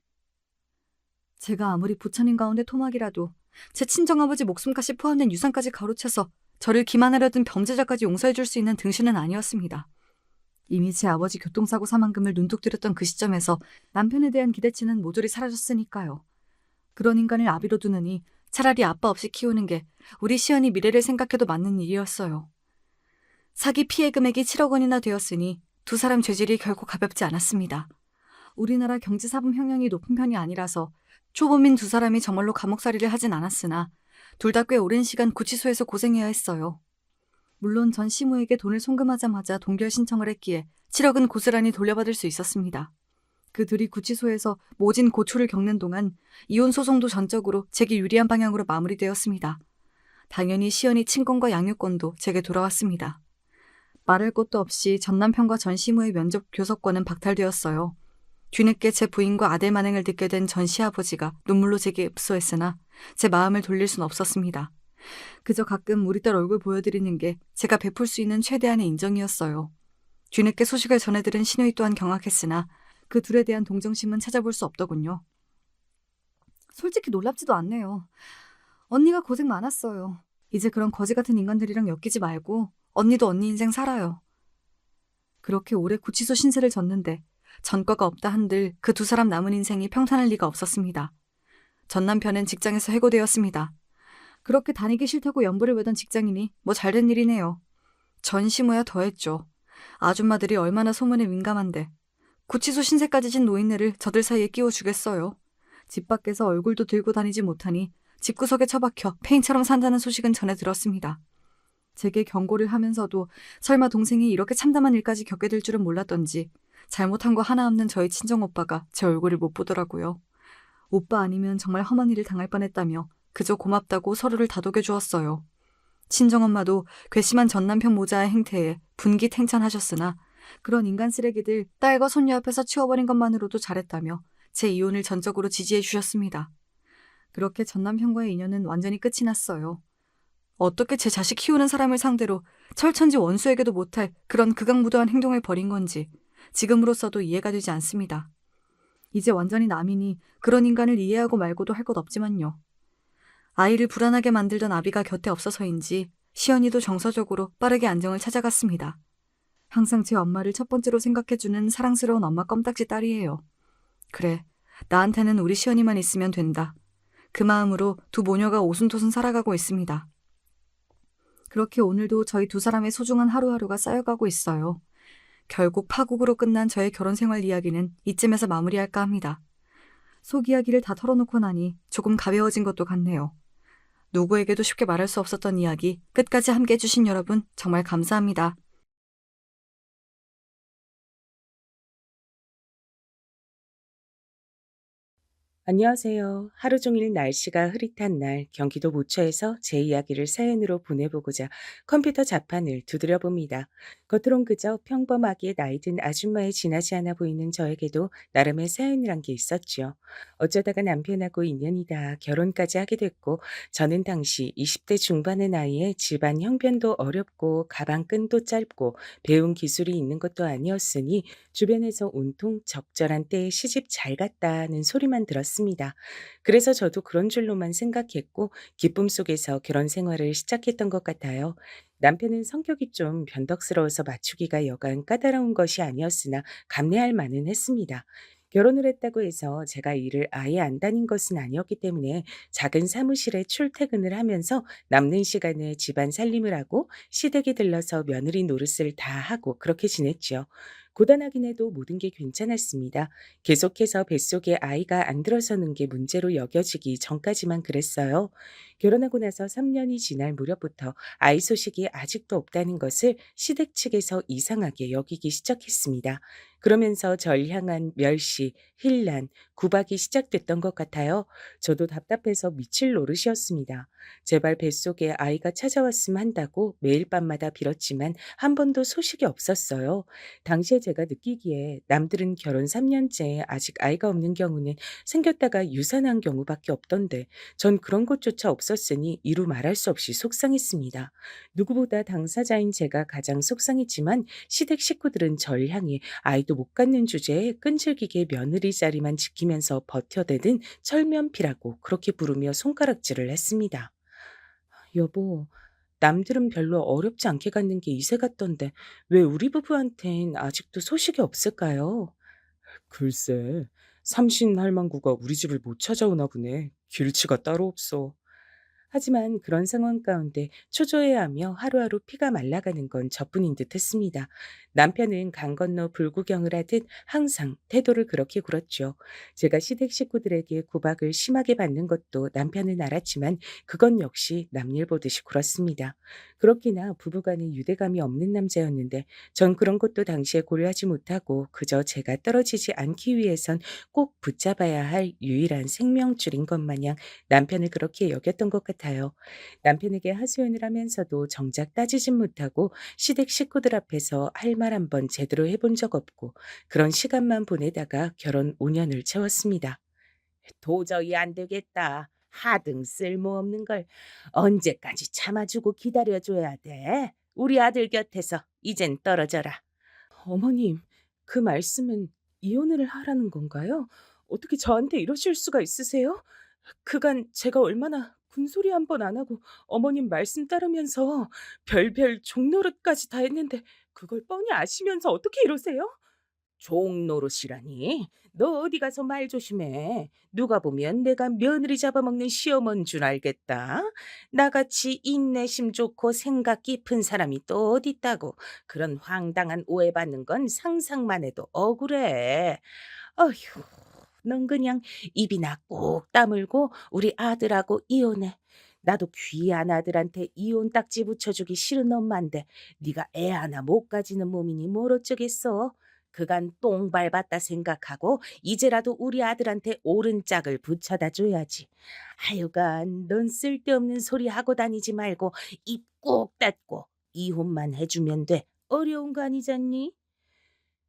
제가 아무리 부처님 가운데 토막이라도 제 친정아버지 목숨까지 포함된 유산까지 가로채서 저를 기만하려던 범죄자까지 용서해줄 수 있는 등신은 아니었습니다. 이미 제 아버지 교통사고 사망금을 눈독 들였던 그 시점에서 남편에 대한 기대치는 모조리 사라졌으니까요. 그런 인간을 아비로 두느니 차라리 아빠 없이 키우는 게 우리 시연이 미래를 생각해도 맞는 일이었어요. 사기 피해 금액이 7억 원이나 되었으니 두 사람 죄질이 결코 가볍지 않았습니다. 우리나라 경제사범 형량이 높은 편이 아니라서 초범인 두 사람이 정말로 감옥살이를 하진 않았으나 둘 다 꽤 오랜 시간 구치소에서 고생해야 했어요. 물론 전 시무에게 돈을 송금하자마자 동결 신청을 했기에 7억은 고스란히 돌려받을 수 있었습니다. 그 둘이 구치소에서 모진 고초를 겪는 동안 이혼 소송도 전적으로 제게 유리한 방향으로 마무리되었습니다. 당연히 시연이 친권과 양육권도 제게 돌아왔습니다. 말할 것도 없이 전 남편과 전 시무의 면접 교섭권은 박탈되었어요. 뒤늦게 제 부인과 아들 만행을 듣게 된 전 시아버지가 눈물로 제게 읍소했으나 제 마음을 돌릴 순 없었습니다. 그저 가끔 우리 딸 얼굴 보여드리는 게 제가 베풀 수 있는 최대한의 인정이었어요. 뒤늦게 소식을 전해들은 시누이 또한 경악했으나 그 둘에 대한 동정심은 찾아볼 수 없더군요. 솔직히 놀랍지도 않네요. 언니가 고생 많았어요. 이제 그런 거지 같은 인간들이랑 엮이지 말고 언니도 언니 인생 살아요. 그렇게 오래 구치소 신세를 졌는데 전과가 없다 한들 그 두 사람 남은 인생이 평탄할 리가 없었습니다. 전 남편은 직장에서 해고되었습니다. 그렇게 다니기 싫다고 연부를 외던 직장인이 뭐 잘된 일이네요. 전 시무야 더했죠. 아줌마들이 얼마나 소문에 민감한데 구치소 신세까지 진 노인네를 저들 사이에 끼워주겠어요. 집 밖에서 얼굴도 들고 다니지 못하니 집구석에 처박혀 폐인처럼 산다는 소식은 전해 들었습니다. 제게 경고를 하면서도 설마 동생이 이렇게 참담한 일까지 겪게 될 줄은 몰랐던지 잘못한 거 하나 없는 저희 친정오빠가 제 얼굴을 못 보더라고요. 오빠 아니면 정말 험한 일을 당할 뻔했다며 그저 고맙다고 서로를 다독여 주었어요. 친정엄마도 괘씸한 전남편 모자의 행태에 분기탱찬하셨으나 그런 인간 쓰레기들 딸과 손녀 앞에서 치워버린 것만으로도 잘했다며 제 이혼을 전적으로 지지해 주셨습니다. 그렇게 전남편과의 인연은 완전히 끝이 났어요. 어떻게 제 자식 키우는 사람을 상대로 철천지 원수에게도 못할 그런 극악무도한 행동을 벌인 건지 지금으로서도 이해가 되지 않습니다. 이제 완전히 남이니 그런 인간을 이해하고 말고도 할 것 없지만요. 아이를 불안하게 만들던 아비가 곁에 없어서인지 시연이도 정서적으로 빠르게 안정을 찾아갔습니다. 항상 제 엄마를 첫 번째로 생각해주는 사랑스러운 엄마 껌딱지 딸이에요. 그래, 나한테는 우리 시연이만 있으면 된다. 그 마음으로 두 모녀가 오순도순 살아가고 있습니다. 그렇게 오늘도 저희 두 사람의 소중한 하루하루가 쌓여가고 있어요. 결국 파국으로 끝난 저의 결혼 생활 이야기는 이쯤에서 마무리할까 합니다. 속 이야기를 다 털어놓고 나니 조금 가벼워진 것도 같네요. 누구에게도 쉽게 말할 수 없었던 이야기 끝까지 함께 해주신 여러분 정말 감사합니다. 안녕하세요. 하루 종일 날씨가 흐릿한 날 경기도 모처에서 제 이야기를 사연으로 보내보고자 컴퓨터 자판을 두드려 봅니다. 겉으론 그저 평범하게 나이든 아줌마에 지나지 않아 보이는 저에게도 나름의 사연이란 게 있었죠. 어쩌다가 남편하고 인연이다 결혼까지 하게 됐고 저는 당시 20대 중반의 나이에 집안 형편도 어렵고 가방 끈도 짧고 배운 기술이 있는 것도 아니었으니 주변에서 온통 적절한 때에 시집 잘 갔다는 소리만 들었습니다. 그래서 저도 그런 줄로만 생각했고 기쁨 속에서 결혼 생활을 시작했던 것 같아요. 남편은 성격이 좀 변덕스러워서 맞추기가 여간 까다로운 것이 아니었으나 감내할 만은 했습니다. 결혼을 했다고 해서 제가 일을 아예 안 다닌 것은 아니었기 때문에 작은 사무실에 출퇴근을 하면서 남는 시간에 집안 살림을 하고 시댁에 들러서 며느리 노릇을 다 하고 그렇게 지냈죠. 고단하긴 해도 모든 게 괜찮았습니다. 계속해서 뱃속에 아이가 안 들어서는 게 문제로 여겨지기 전까지만 그랬어요. 결혼하고 나서 3년이 지날 무렵부터 아이 소식이 아직도 없다는 것을 시댁 측에서 이상하게 여기기 시작했습니다. 그러면서 절 향한 멸시, hir난, 구박이 시작됐던 것 같아요. 저도 답답해서 미칠 노릇이었습니다. 제발 뱃속에 아이가 찾아왔으면 한다고 매일 밤마다 빌었지만 한 번도 소식이 없었어요. 당시에 제가 느끼기에 남들은 결혼 3년째 아직 아이가 없는 경우는 생겼다가 유산한 경우밖에 없던데 전 그런 것조차 없었으니 이루 말할 수 없이 속상했습니다. 누구보다 당사자인 제가 가장 속상했지만 시댁 식구들은 절 향해 아이도 못 갖는 주제에 끈질기게 며느리 자리만 지키면서 버텨대든 철면피라고 그렇게 부르며 손가락질을 했습니다. 여보, 남들은 별로 어렵지 않게 갖는 게 이세 같던데 왜 우리 부부한텐 아직도 소식이 없을까요? 글쎄, 삼신 할망구가 우리 집을 못 찾아오나 보네. 길치가 따로 없어. 하지만 그런 상황 가운데 초조해하며 하루하루 피가 말라가는 건 저뿐인 듯 했습니다. 남편은 강 건너 불구경을 하듯 항상 태도를 그렇게 굴었죠. 제가 시댁 식구들에게 구박을 심하게 받는 것도 남편은 알았지만 그건 역시 남일 보듯이 굴었습니다. 그렇기나 부부간에 유대감이 없는 남자였는데 전 그런 것도 당시에 고려하지 못하고 그저 제가 떨어지지 않기 위해선 꼭 붙잡아야 할 유일한 생명줄인 것 마냥 남편을 그렇게 여겼던 것 같아요. 남편에게 하소연을 하면서도 정작 따지진 못하고 시댁 식구들 앞에서 할 말 한 번 제대로 해본 적 없고 그런 시간만 보내다가 결혼 5년을 채웠습니다. 도저히 안 되겠다. 하등 쓸모없는 걸 언제까지 참아주고 기다려줘야 돼? 우리 아들 곁에서 이젠 떨어져라. 어머님, 그 말씀은 이혼을 하라는 건가요? 어떻게 저한테 이러실 수가 있으세요? 그간 제가 얼마나 군소리 한 번 안 하고 어머님 말씀 따르면서 별별 종노릇까지 다 했는데 그걸 뻔히 아시면서 어떻게 이러세요? 종노릇이라니? 너 어디 가서 말 조심해. 누가 보면 내가 며느리 잡아먹는 시어머니인 줄 알겠다. 나같이 인내심 좋고 생각 깊은 사람이 또 어디 있다고. 그런 황당한 오해받는 건 상상만 해도 억울해. 어휴, 넌 그냥 입이나 꼭 다물고 우리 아들하고 이혼해. 나도 귀한 아들한테 이혼 딱지 붙여주기 싫은 엄마인데 네가 애 하나 못 가지는 몸이니 뭘 어쩌겠어. 그간 똥 밟았다 생각하고 이제라도 우리 아들한테 옳은 짝을 붙여다 줘야지. 하여간 넌 쓸데없는 소리 하고 다니지 말고 입 꼭 닫고 이혼만 해주면 돼. 어려운 거 아니잖니?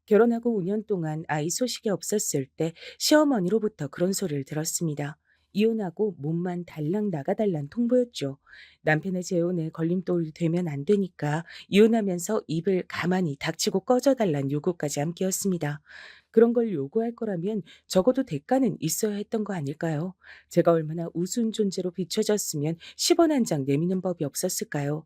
결혼하고 5년 동안 아이 소식이 없었을 때 시어머니로부터 그런 소리를 들었습니다. 이혼하고 몸만 달랑 나가달란 통보였죠. 남편의 재혼에 걸림돌이 되면 안 되니까 이혼하면서 입을 가만히 닥치고 꺼져달란 요구까지 함께였습니다. 그런 걸 요구할 거라면 적어도 대가는 있어야 했던 거 아닐까요? 제가 얼마나 우스운 존재로 비춰졌으면 10원 한 장 내미는 법이 없었을까요?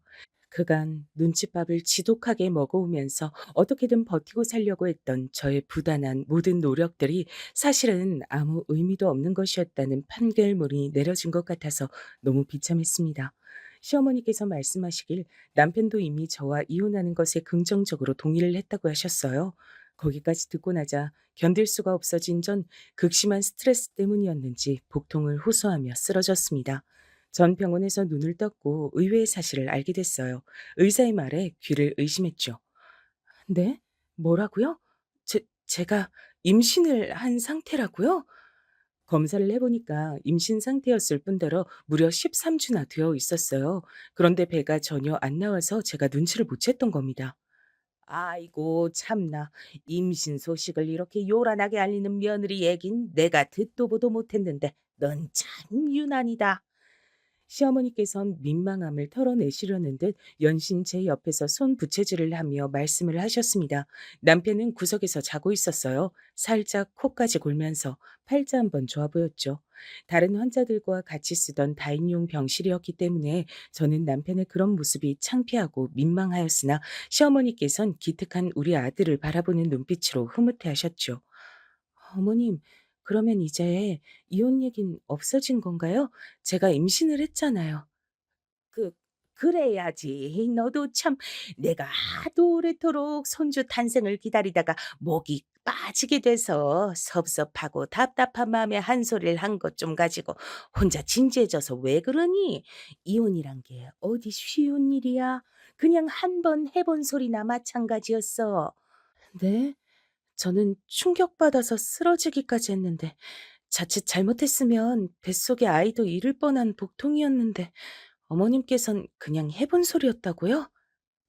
그간 눈칫밥을 지독하게 먹어오면서 어떻게든 버티고 살려고 했던 저의 부단한 모든 노력들이 사실은 아무 의미도 없는 것이었다는 판결문이 내려진 것 같아서 너무 비참했습니다. 시어머니께서 말씀하시길 남편도 이미 저와 이혼하는 것에 긍정적으로 동의를 했다고 하셨어요. 거기까지 듣고 나자 견딜 수가 없어진 전 극심한 스트레스 때문이었는지 복통을 호소하며 쓰러졌습니다. 전 병원에서 눈을 떴고 의외의 사실을 알게 됐어요. 의사의 말에 귀를 의심했죠. 네? 뭐라고요? 제가 임신을 한 상태라고요? 검사를 해보니까 임신 상태였을 뿐더러 무려 13주나 되어 있었어요. 그런데 배가 전혀 안 나와서 제가 눈치를 못 챘던 겁니다. 아이고 참나. 임신 소식을 이렇게 요란하게 알리는 며느리 얘긴 내가 듣도 보도 못했는데 넌 참 유난이다. 시어머니께선 민망함을 털어내시려는 듯 연신 제 옆에서 손 부채질을 하며 말씀을 하셨습니다. 남편은 구석에서 자고 있었어요. 살짝 코까지 골면서 팔자 한번 좋아 보였죠. 다른 환자들과 같이 쓰던 다인용 병실이었기 때문에 저는 남편의 그런 모습이 창피하고 민망하였으나 시어머니께선 기특한 우리 아들을 바라보는 눈빛으로 흐뭇해 하셨죠. 어머님, 그러면 이제 이혼 얘긴 없어진 건가요? 제가 임신을 했잖아요. 그 그래야지. 너도 참 내가 하도 오래도록 손주 탄생을 기다리다가 목이 빠지게 돼서 섭섭하고 답답한 마음에 한 소리를 한 것 좀 가지고 혼자 진지해져서 왜 그러니? 이혼이란 게 어디 쉬운 일이야? 그냥 한 번 해본 소리나 마찬가지였어. 네? 저는 충격받아서 쓰러지기까지 했는데 자칫 잘못했으면 뱃속의 아이도 잃을 뻔한 복통이었는데 어머님께선 그냥 해본 소리였다고요?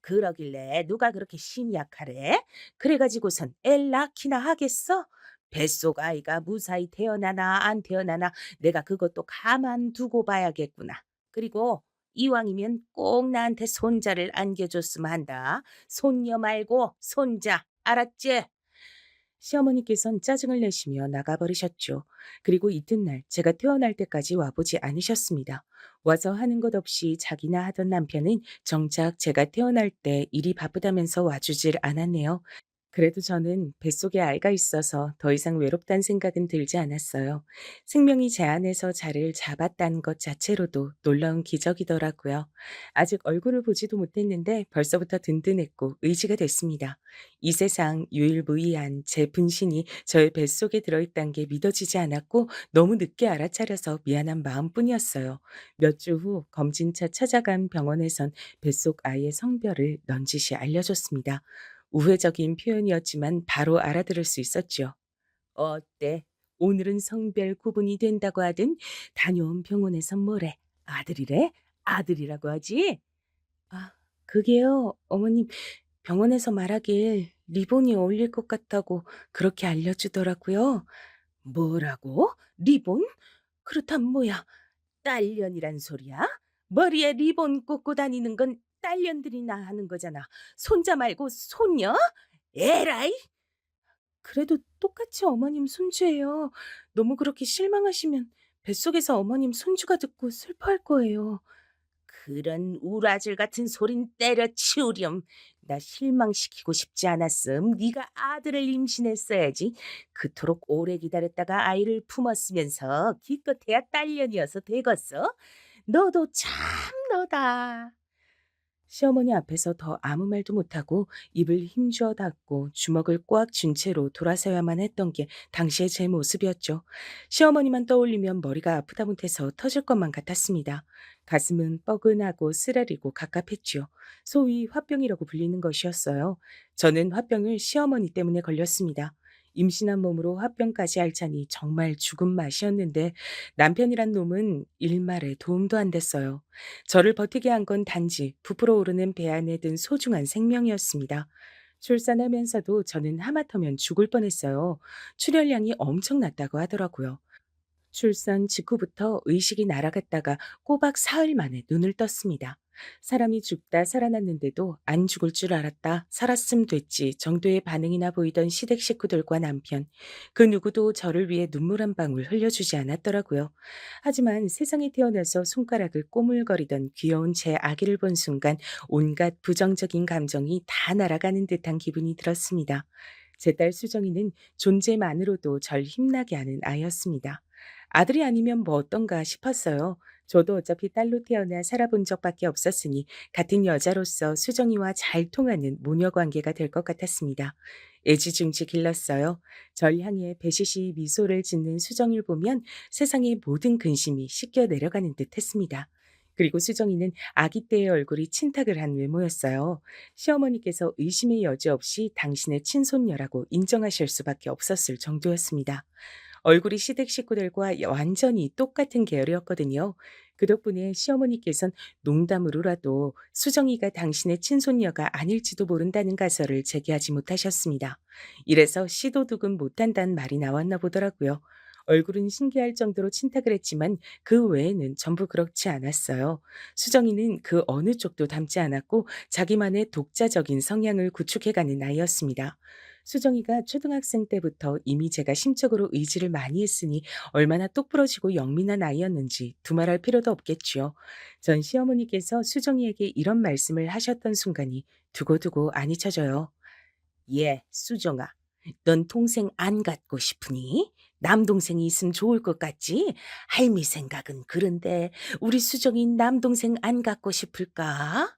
그러길래 누가 그렇게 심약하래? 그래가지고선 애 낳기나 하겠어? 뱃속 아이가 무사히 태어나나 안 태어나나 내가 그것도 가만 두고 봐야겠구나. 그리고 이왕이면 꼭 나한테 손자를 안겨줬으면 한다. 손녀 말고 손자. 알았지? 시어머니께선 짜증을 내시며 나가버리셨죠. 그리고 이튿날 제가 태어날 때까지 와보지 않으셨습니다. 와서 하는 것 없이 자기나 하던 남편은 정작 제가 태어날 때 일이 바쁘다면서 와주질 않았네요. 그래도 저는 뱃속에 아이가 있어서 더 이상 외롭다는 생각은 들지 않았어요. 생명이 제 안에서 자리를 잡았다는 것 자체로도 놀라운 기적이더라고요. 아직 얼굴을 보지도 못했는데 벌써부터 든든했고 의지가 됐습니다. 이 세상 유일무이한 제 분신이 저의 뱃속에 들어있다는 게 믿어지지 않았고 너무 늦게 알아차려서 미안한 마음뿐이었어요. 몇 주 후 검진차 찾아간 병원에선 뱃속 아이의 성별을 넌지시 알려줬습니다. 우회적인 표현이었지만 바로 알아들을 수 있었지요. "어때? 오늘은 성별 구분이 된다고 하든 다녀온 병원에선 뭐래? 아들이래? 아들이라고 하지?" "아, 그게요. 어머님 병원에서 말하길 리본이 어울릴 것 같다고 그렇게 알려주더라고요." "뭐라고? 리본? 그렇다면 뭐야? 딸년이란 소리야? 머리에 리본 꽂고 다니는 건 딸년들이나 하는 거잖아. 손자 말고 손녀? 에라이!" "그래도 똑같이 어머님 손주예요. 너무 그렇게 실망하시면 뱃속에서 어머님 손주가 듣고 슬퍼할 거예요." "그런 우라질 같은 소린 때려치우렴. 나 실망시키고 싶지 않았음. 네가 아들을 임신했어야지. 그토록 오래 기다렸다가 아이를 품었으면서 기껏해야 딸년이어서 되겠어? 너도 참 너다." 시어머니 앞에서 더 아무 말도 못하고 입을 힘주어 닫고 주먹을 꽉 쥔 채로 돌아서야만 했던 게 당시의 제 모습이었죠. 시어머니만 떠올리면 머리가 아프다 못해서 터질 것만 같았습니다. 가슴은 뻐근하고 쓰라리고 갑갑했지요. 소위 화병이라고 불리는 것이었어요. 저는 화병을 시어머니 때문에 걸렸습니다. 임신한 몸으로 화병까지 앓자니 정말 죽은 맛이었는데 남편이란 놈은 일말에 도움도 안 됐어요. 저를 버티게 한 건 단지 부풀어 오르는 배 안에 든 소중한 생명이었습니다. 출산하면서도 저는 하마터면 죽을 뻔했어요. 출혈량이 엄청났다고 하더라고요. 출산 직후부터 의식이 날아갔다가 꼬박 사흘 만에 눈을 떴습니다. 사람이 죽다 살아났는데도 안 죽을 줄 알았다, 살았음 됐지 정도의 반응이나 보이던 시댁 식구들과 남편, 그 누구도 저를 위해 눈물 한 방울 흘려주지 않았더라고요. 하지만 세상에 태어나서 손가락을 꼬물거리던 귀여운 제 아기를 본 순간 온갖 부정적인 감정이 다 날아가는 듯한 기분이 들었습니다. 제 딸 수정이는 존재만으로도 절 힘나게 하는 아이였습니다. 아들이 아니면 뭐 어떤가 싶었어요. 저도 어차피 딸로 태어나 살아본 적밖에 없었으니 같은 여자로서 수정이와 잘 통하는 모녀 관계가 될 것 같았습니다. 애지중지 길렀어요. 절 향해 배시시 미소를 짓는 수정이를 보면 세상의 모든 근심이 씻겨 내려가는 듯 했습니다. 그리고 수정이는 아기 때의 얼굴이 친탁을 한 외모였어요. 시어머니께서 의심의 여지 없이 당신의 친손녀라고 인정하실 수밖에 없었을 정도였습니다. 얼굴이 시댁 식구들과 완전히 똑같은 계열이었거든요. 그 덕분에 시어머니께선 농담으로라도 수정이가 당신의 친손녀가 아닐지도 모른다는 가설을 제기하지 못하셨습니다. 이래서 시도둑은 못한다는 말이 나왔나 보더라고요. 얼굴은 신기할 정도로 친탁을 했지만 그 외에는 전부 그렇지 않았어요. 수정이는 그 어느 쪽도 닮지 않았고 자기만의 독자적인 성향을 구축해가는 아이였습니다. 수정이가 초등학생 때부터 이미 제가 심적으로 의지를 많이 했으니 얼마나 똑부러지고 영민한 아이였는지 두말할 필요도 없겠지요. 전 시어머니께서 수정이에게 이런 말씀을 하셨던 순간이 두고두고 안 잊혀져요. "예, 수정아. 넌 동생 안 갖고 싶으니? 남동생이 있으면 좋을 것 같지? 할미 생각은 그런데 우리 수정이 남동생 안 갖고 싶을까?"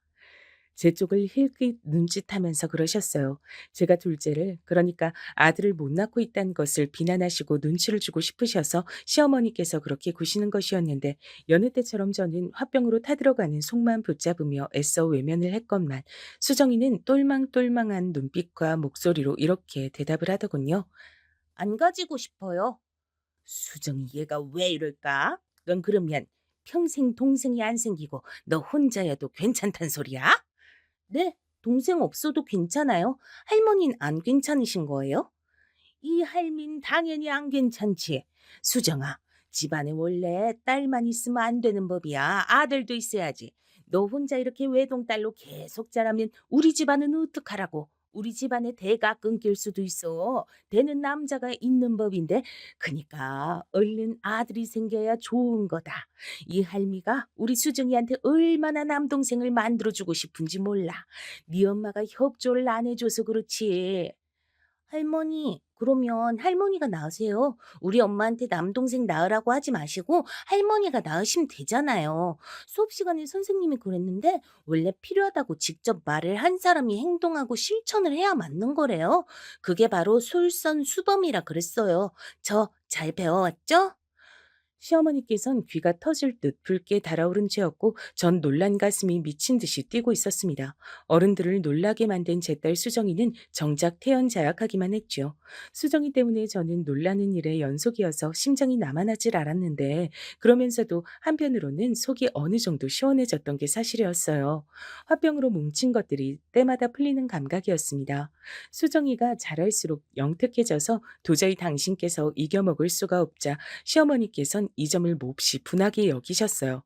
제 쪽을 힐끗 눈짓하면서 그러셨어요. 제가 둘째를, 그러니까 아들을 못 낳고 있다는 것을 비난하시고 눈치를 주고 싶으셔서 시어머니께서 그렇게 구시는 것이었는데 여느 때처럼 저는 화병으로 타들어가는 속만 붙잡으며 애써 외면을 했건만 수정이는 똘망똘망한 눈빛과 목소리로 이렇게 대답을 하더군요. "안 가지고 싶어요." 수정이 얘가 왜 이럴까? 넌 그러면 평생 동생이 안 생기고 너 혼자여도 괜찮단 소리야? "네. 동생 없어도 괜찮아요. 할머니는 안 괜찮으신 거예요?" "이 할민 당연히 안 괜찮지. 수정아, 집안에 원래 딸만 있으면 안 되는 법이야. 아들도 있어야지. 너 혼자 이렇게 외동딸로 계속 자라면 우리 집안은 어떡하라고. 우리 집안의 대가 끊길 수도 있어. 되는 남자가 있는 법인데 그니까 얼른 아들이 생겨야 좋은 거다. 이 할미가 우리 수정이한테 얼마나 남동생을 만들어주고 싶은지 몰라. 네 엄마가 협조를 안 해줘서 그렇지." 할머니, 그러면 할머니가 낳으세요. 우리 엄마한테 남동생 낳으라고 하지 마시고 할머니가 낳으시면 되잖아요. 수업 시간에 선생님이 그랬는데 원래 필요하다고 직접 말을 한 사람이 행동하고 실천을 해야 맞는 거래요. 그게 바로 솔선수범이라 그랬어요. 저 잘 배워왔죠? 시어머니께선 귀가 터질 듯 붉게 달아오른 채였고 전 놀란 가슴이 미친 듯이 뛰고 있었습니다. 어른들을 놀라게 만든 제 딸 수정이는 정작 태연자약하기만 했죠. 수정이 때문에 저는 놀라는 일의 연속이어서 심장이 남아나질 않았는데 그러면서도 한편으로는 속이 어느 정도 시원해졌던 게 사실이었어요. 화병으로 뭉친 것들이 때마다 풀리는 감각이었습니다. 수정이가 자랄수록 영특해져서 도저히 당신께서 이겨먹을 수가 없자 시어머니께선 이 점을 몹시 분하게 여기셨어요.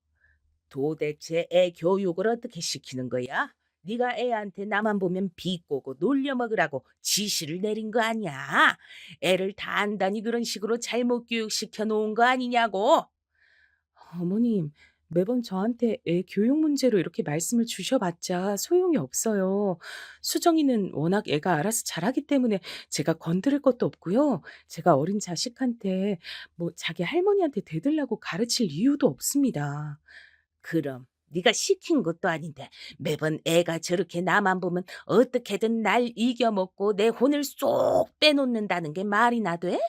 도대체 애 교육을 어떻게 시키는 거야? 네가 애한테 나만 보면 비꼬고 놀려먹으라고 지시를 내린 거 아니야? 애를 단단히 그런 식으로 잘못 교육시켜 놓은 거 아니냐고? 어머님, 매번 저한테 애 교육 문제로 이렇게 말씀을 주셔봤자 소용이 없어요. 수정이는 워낙 애가 알아서 잘하기 때문에 제가 건드릴 것도 없고요. 제가 어린 자식한테 뭐 자기 할머니한테 대들라고 가르칠 이유도 없습니다. 그럼 네가 시킨 것도 아닌데 매번 애가 저렇게 나만 보면 어떻게든 날 이겨먹고 내 혼을 쏙 빼놓는다는 게 말이나 돼?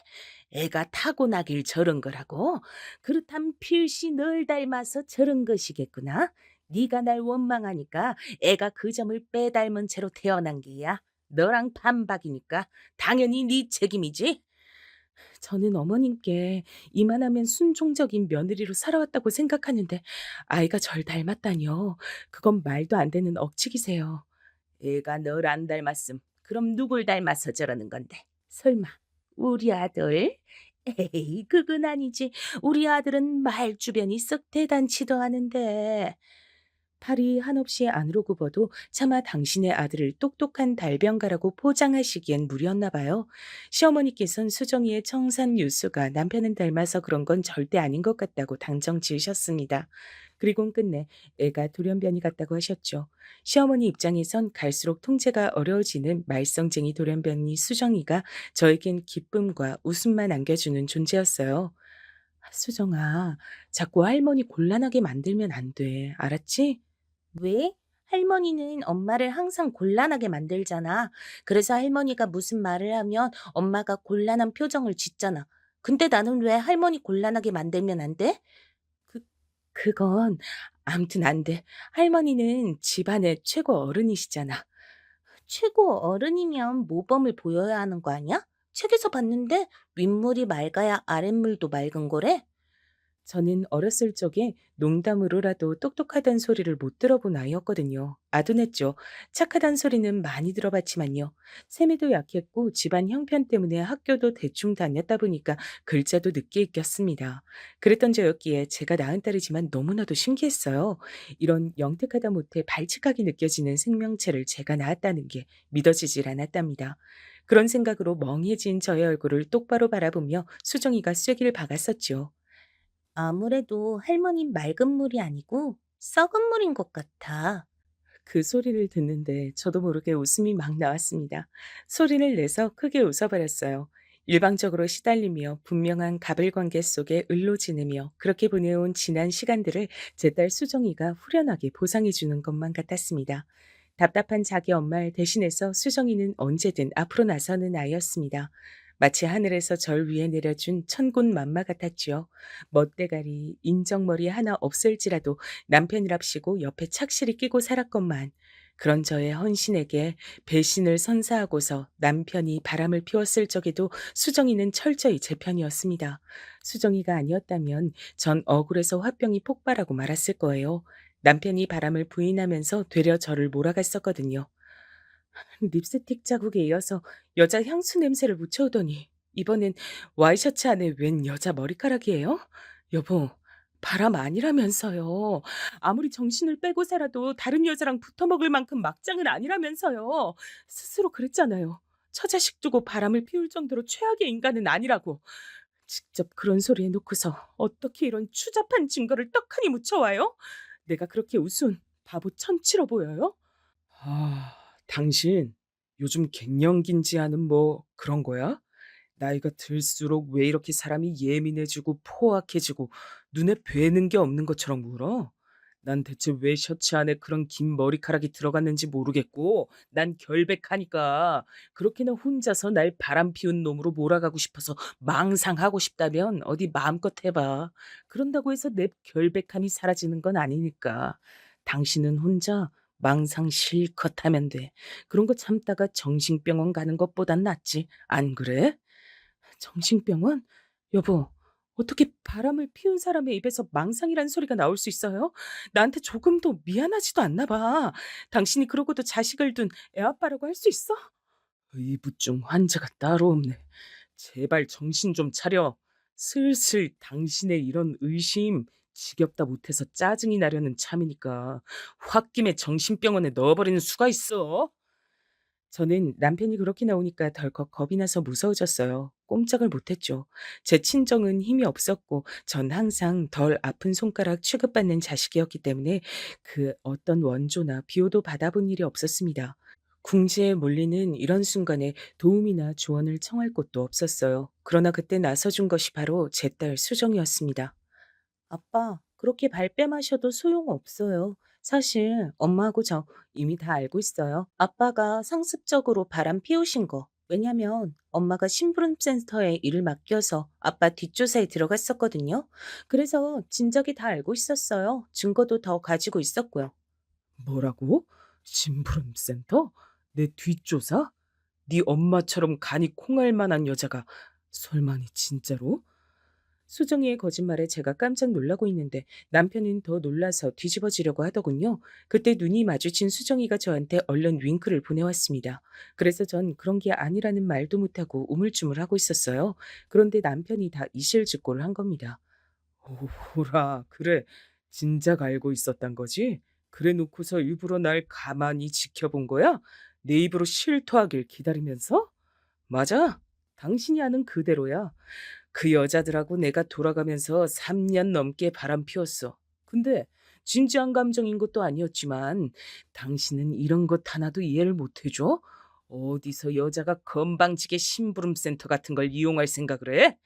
애가 타고나길 저런 거라고? 그렇다면 필시 널 닮아서 저런 것이겠구나. 네가 날 원망하니까 애가 그 점을 빼닮은 채로 태어난 게야. 너랑 반박이니까 당연히 네 책임이지. 저는 어머님께 이만하면 순종적인 며느리로 살아왔다고 생각하는데 아이가 절 닮았다니요. 그건 말도 안 되는 억측이세요. 애가 널 안 닮았음. 그럼 누굴 닮아서 저러는 건데? 설마 우리 아들? 에이, 그건 아니지. 우리 아들은 말주변이 썩 대단치도 않은데. 팔이 한없이 안으로 굽어도 차마 당신의 아들을 똑똑한 달변가라고 포장하시기엔 무리였나 봐요. 시어머니께선 수정이의 청산 유수가 남편을 닮아서 그런 건 절대 아닌 것 같다고 당정 지으셨습니다. 그리곤 끝내 애가 돌연변이 같다고 하셨죠. 시어머니 입장에선 갈수록 통제가 어려워지는 말썽쟁이 돌연변이 수정이가 저에겐 기쁨과 웃음만 안겨주는 존재였어요. 수정아, 자꾸 할머니 곤란하게 만들면 안 돼. 알았지? 왜? 할머니는 엄마를 항상 곤란하게 만들잖아. 그래서 할머니가 무슨 말을 하면 엄마가 곤란한 표정을 짓잖아. 근데 나는 왜 할머니 곤란하게 만들면 안 돼? 그, 그건 암튼 안 돼. 할머니는 집안의 최고 어른이시잖아. 최고 어른이면 모범을 보여야 하는 거 아니야? 책에서 봤는데 윗물이 맑아야 아랫물도 맑은 거래? 저는 어렸을 적에 농담으로라도 똑똑하단 소리를 못 들어본 아이였거든요. 아둔했죠. 착하단 소리는 많이 들어봤지만요. 세미도 약했고 집안 형편 때문에 학교도 대충 다녔다 보니까 글자도 늦게 익혔습니다. 그랬던 저였기에 제가 낳은 딸이지만 너무나도 신기했어요. 이런 영특하다 못해 발칙하게 느껴지는 생명체를 제가 낳았다는 게 믿어지질 않았답니다. 그런 생각으로 멍해진 저의 얼굴을 똑바로 바라보며 수정이가 쐐기를 박았었죠. 아무래도 할머니 맑은 물이 아니고 썩은 물인 것 같아. 그 소리를 듣는데 저도 모르게 웃음이 막 나왔습니다. 소리를 내서 크게 웃어버렸어요. 일방적으로 시달리며 분명한 가불관계 속에 을로지내며 그렇게 보내온 지난 시간들을 제 딸 수정이가 후련하게 보상해주는 것만 같았습니다. 답답한 자기 엄마를 대신해서 수정이는 언제든 앞으로 나서는 아이였습니다. 마치 하늘에서 절 위에 내려준 천군 만마 같았지요. 멋대가리, 인정머리 하나 없을지라도 남편이랍시고 옆에 착실히 끼고 살았건만 그런 저의 헌신에게 배신을 선사하고서 남편이 바람을 피웠을 적에도 수정이는 철저히 제 편이었습니다. 수정이가 아니었다면 전 억울해서 화병이 폭발하고 말았을 거예요. 남편이 바람을 부인하면서 되려 저를 몰아갔었거든요. 립스틱 자국에 이어서 여자 향수 냄새를 묻혀오더니 이번엔 와이셔츠 안에 웬 여자 머리카락이에요? 여보, 바람 아니라면서요. 아무리 정신을 빼고 살아도 다른 여자랑 붙어먹을 만큼 막장은 아니라면서요. 스스로 그랬잖아요. 처자식 두고 바람을 피울 정도로 최악의 인간은 아니라고. 직접 그런 소리 해놓고서 어떻게 이런 추잡한 증거를 떡하니 묻혀와요? 내가 그렇게 우스운 바보 천치로 보여요? 당신 요즘 갱년기인지 뭐 그런 거야? 나이가 들수록 왜 이렇게 사람이 예민해지고 포악해지고 눈에 뵈는 게 없는 것처럼 굴어? 난 대체 왜 셔츠 안에 그런 긴 머리카락이 들어갔는지 모르겠고 난 결백하니까 그렇게나 혼자서 날 바람 피운 놈으로 몰아가고 싶어서 망상하고 싶다면 어디 마음껏 해봐. 그런다고 해서 내 결백함이 사라지는 건 아니니까. 당신은 혼자 망상 실컷 하면 돼. 그런 거 참다가 정신병원 가는 것보단 낫지. 안 그래? 정신병원? 여보, 어떻게 바람을 피운 사람의 입에서 망상이란 소리가 나올 수 있어요? 나한테 조금도 미안하지도 않나 봐. 당신이 그러고도 자식을 둔 애아빠라고 할 수 있어? 의부증 환자가 따로 없네. 제발 정신 좀 차려. 슬슬 당신의 이런 의심 지겹다 못해서 짜증이 나려는 참이니까 홧김에 정신병원에 넣어버리는 수가 있어. 저는 남편이 그렇게 나오니까 덜컥 겁이 나서 무서워졌어요. 꼼짝을 못했죠. 제 친정은 힘이 없었고 전 항상 덜 아픈 손가락 취급받는 자식이었기 때문에 그 어떤 원조나 비호도 받아본 일이 없었습니다. 궁지에 몰리는 이런 순간에 도움이나 조언을 청할 곳도 없었어요. 그러나 그때 나서준 것이 바로 제 딸 수정이었습니다. 아빠, 그렇게 발뺌하셔도 소용없어요. 사실 엄마하고 저 이미 다 알고 있어요. 아빠가 상습적으로 바람 피우신 거. 왜냐면 엄마가 심부름센터에 일을 맡겨서 아빠 뒷조사에 들어갔었거든요. 그래서 진작에 다 알고 있었어요. 증거도 더 가지고 있었고요. 뭐라고? 심부름센터? 내 뒷조사? 네 엄마처럼 간이 콩알 만한 여자가 설마니 진짜로? 수정이의 거짓말에 제가 깜짝 놀라고 있는데 남편은 더 놀라서 뒤집어지려고 하더군요. 그때 눈이 마주친 수정이가 저한테 얼른 윙크를 보내왔습니다. 그래서 전 그런 게 아니라는 말도 못하고 우물쭈물하고 있었어요. 그런데 남편이 다 이실직고를 한 겁니다. 오라, 그래. 진작 알고 있었단 거지? 그래 놓고서 일부러 날 가만히 지켜본 거야? 내 입으로 실토하길 기다리면서? 맞아. 당신이 아는 그대로야. 그 여자들하고 내가 돌아가면서 3년 넘게 바람 피웠어. 근데 진지한 감정인 것도 아니었지만 당신은 이런 것 하나도 이해를 못 해줘? 어디서 여자가 건방지게 심부름센터 같은 걸 이용할 생각을 해?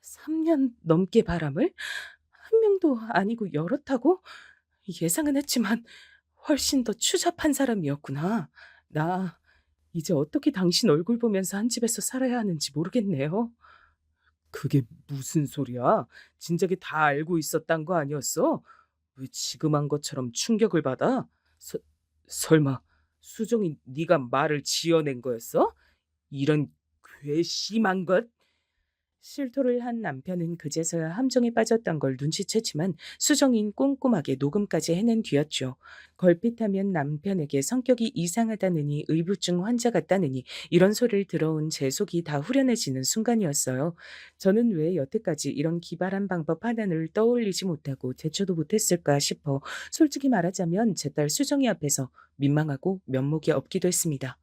3년 넘게 바람을? 한 명도 아니고 여럿하고? 예상은 했지만 훨씬 더 추잡한 사람이었구나. 나 이제 어떻게 당신 얼굴 보면서 한 집에서 살아야 하는지 모르겠네요. 그게 무슨 소리야? 진작에 다 알고 있었단 거 아니었어? 왜 지금 한 것처럼 충격을 받아? 설마 수정이 네가 말을 지어낸 거였어? 이런 괘씸한 것? 실토를 한 남편은 그제서야 함정에 빠졌던 걸 눈치챘지만 수정인 꼼꼼하게 녹음까지 해낸 뒤였죠. 걸핏하면 남편에게 성격이 이상하다느니 의부증 환자 같다느니 이런 소리를 들어온 제 속이 다 후련해지는 순간이었어요. 저는 왜 여태까지 이런 기발한 방법 하나를 떠올리지 못하고 대처도 못했을까 싶어 솔직히 말하자면 제 딸 수정이 앞에서 민망하고 면목이 없기도 했습니다.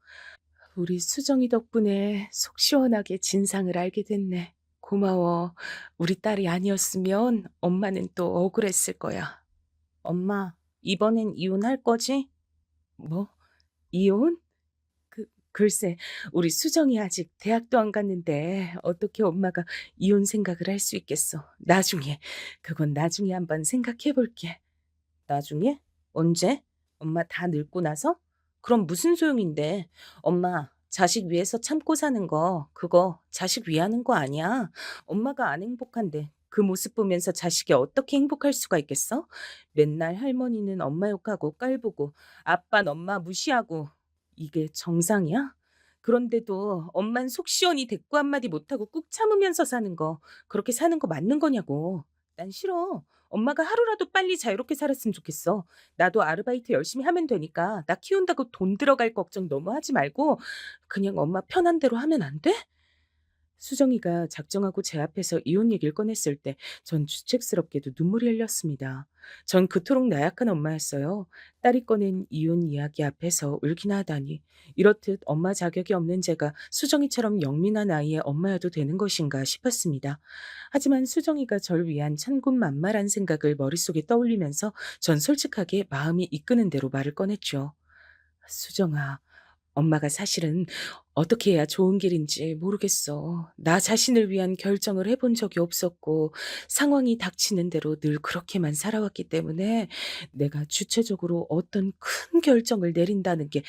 우리 수정이 덕분에 속 시원하게 진상을 알게 됐네. 고마워. 우리 딸이 아니었으면 엄마는 또 억울했을 거야. 엄마, 이번엔 이혼할 거지? 뭐? 이혼? 글쎄, 우리 수정이 아직 대학도 안 갔는데 어떻게 엄마가 이혼 생각을 할 수 있겠어. 그건 나중에 한번 생각해 볼게. 나중에? 언제? 엄마 다 늙고 나서? 그럼 무슨 소용인데? 엄마, 자식 위해서 참고 사는 거, 그거 자식 위하는 거 아니야. 엄마가 안 행복한데 그 모습 보면서 자식이 어떻게 행복할 수가 있겠어? 맨날 할머니는 엄마 욕하고 깔보고 아빠는 엄마 무시하고 이게 정상이야? 그런데도 엄만 속 시원히 대꾸 한마디 못하고 꾹 참으면서 사는 거, 그렇게 사는 거 맞는 거냐고. 난 싫어. 엄마가 하루라도 빨리 자유롭게 살았으면 좋겠어. 나도 아르바이트 열심히 하면 되니까 나 키운다고 돈 들어갈 걱정 너무 하지 말고 그냥 엄마 편한 대로 하면 안 돼? 수정이가 작정하고 제 앞에서 이혼 얘기를 꺼냈을 때 전 주책스럽게도 눈물이 흘렸습니다. 전 그토록 나약한 엄마였어요. 딸이 꺼낸 이혼 이야기 앞에서 울기나 하다니. 이렇듯 엄마 자격이 없는 제가 수정이처럼 영민한 아이의 엄마여도 되는 것인가 싶었습니다. 하지만 수정이가 절 위한 천군만마란 생각을 머릿속에 떠올리면서 전 솔직하게 마음이 이끄는 대로 말을 꺼냈죠. 수정아, 엄마가 사실은 어떻게 해야 좋은 길인지 모르겠어. 나 자신을 위한 결정을 해본 적이 없었고, 상황이 닥치는 대로 늘 그렇게만 살아왔기 때문에 내가 주체적으로 어떤 큰 결정을 내린다는 게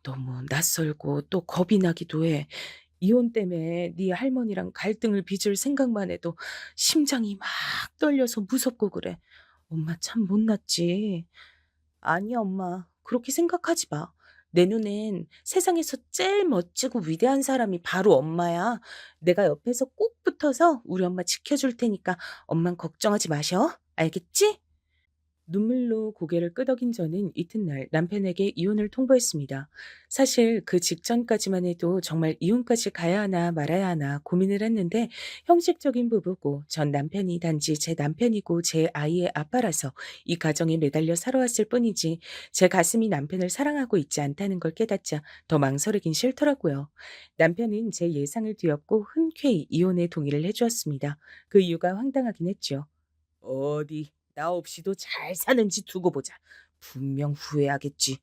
너무 낯설고 또 겁이 나기도 해. 이혼 때문에 네 할머니랑 갈등을 빚을 생각만 해도 심장이 막 떨려서 무섭고 그래. 엄마 참 못났지. 아니야, 엄마. 그렇게 생각하지 마. 내 눈엔 세상에서 제일 멋지고 위대한 사람이 바로 엄마야. 내가 옆에서 꼭 붙어서 우리 엄마 지켜줄 테니까 엄만 걱정하지 마셔. 알겠지? 눈물로 고개를 끄덕인 저는 이튿날 남편에게 이혼을 통보했습니다. 사실 그 직전까지만 해도 정말 이혼까지 가야 하나 말아야 하나 고민을 했는데 형식적인 부부고 전 남편이 단지 제 남편이고 제 아이의 아빠라서 이 가정에 매달려 살아왔을 뿐이지 제 가슴이 남편을 사랑하고 있지 않다는 걸 깨닫자 더 망설이긴 싫더라고요. 남편은 제 예상을 뒤엎고 흔쾌히 이혼에 동의를 해주었습니다. 그 이유가 황당하긴 했죠. 어디 나 없이도 잘 사는지 두고 보자. 분명 후회하겠지.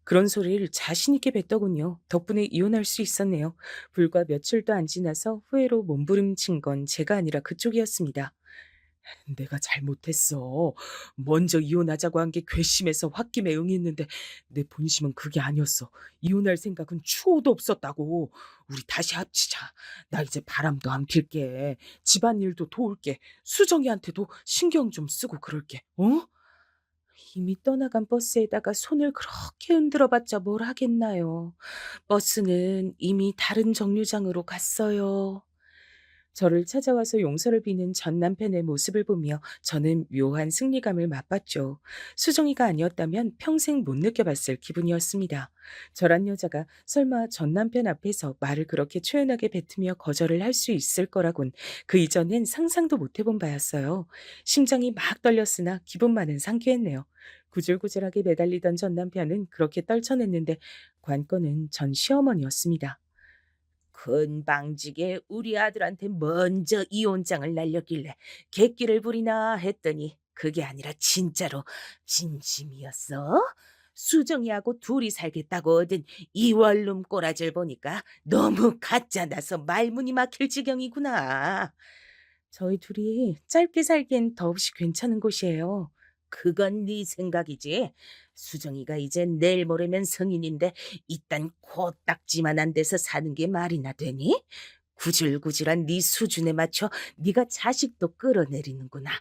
그런 소리를 자신 있게 뱉더군요. 덕분에 이혼할 수 있었네요. 불과 며칠도 안 지나서 후회로 몸부림친 건 제가 아니라 그쪽이었습니다. 내가 잘못했어. 먼저 이혼하자고 한 게 괘씸해서 홧김에 응했는데 내 본심은 그게 아니었어. 이혼할 생각은 추호도 없었다고. 우리 다시 합치자. 나 이제 바람도 안 필게. 집안일도 도울게. 수정이한테도 신경 좀 쓰고 그럴게. 어? 이미 떠나간 버스에다가 손을 그렇게 흔들어봤자 뭘 하겠나요. 버스는 이미 다른 정류장으로 갔어요. 저를 찾아와서 용서를 비는 전 남편의 모습을 보며 저는 묘한 승리감을 맛봤죠. 수정이가 아니었다면 평생 못 느껴봤을 기분이었습니다. 저란 여자가 설마 전 남편 앞에서 말을 그렇게 초연하게 뱉으며 거절을 할 수 있을 거라곤 그 이전엔 상상도 못 해본 바였어요. 심장이 막 떨렸으나 기분만은 상쾌했네요. 구질구질하게 매달리던 전 남편은 그렇게 떨쳐냈는데 관건은 전 시어머니였습니다. 건방지게 우리 아들한테 먼저 이혼장을 날렸길래 객기를 부리나 했더니 그게 아니라 진짜로 진심이었어? 수정이하고 둘이 살겠다고 얻은 이 원룸 꼬라지를 보니까 너무 가짜나서 말문이 막힐 지경이구나. 저희 둘이 짧게 살기엔 더없이 괜찮은 곳이에요. 그건 네 생각이지. 수정이가 이제 내일 모레면 성인인데 이딴 코딱지만한 데서 사는 게 말이나 되니? 구질구질한 네 수준에 맞춰 네가 자식도 끌어내리는구나.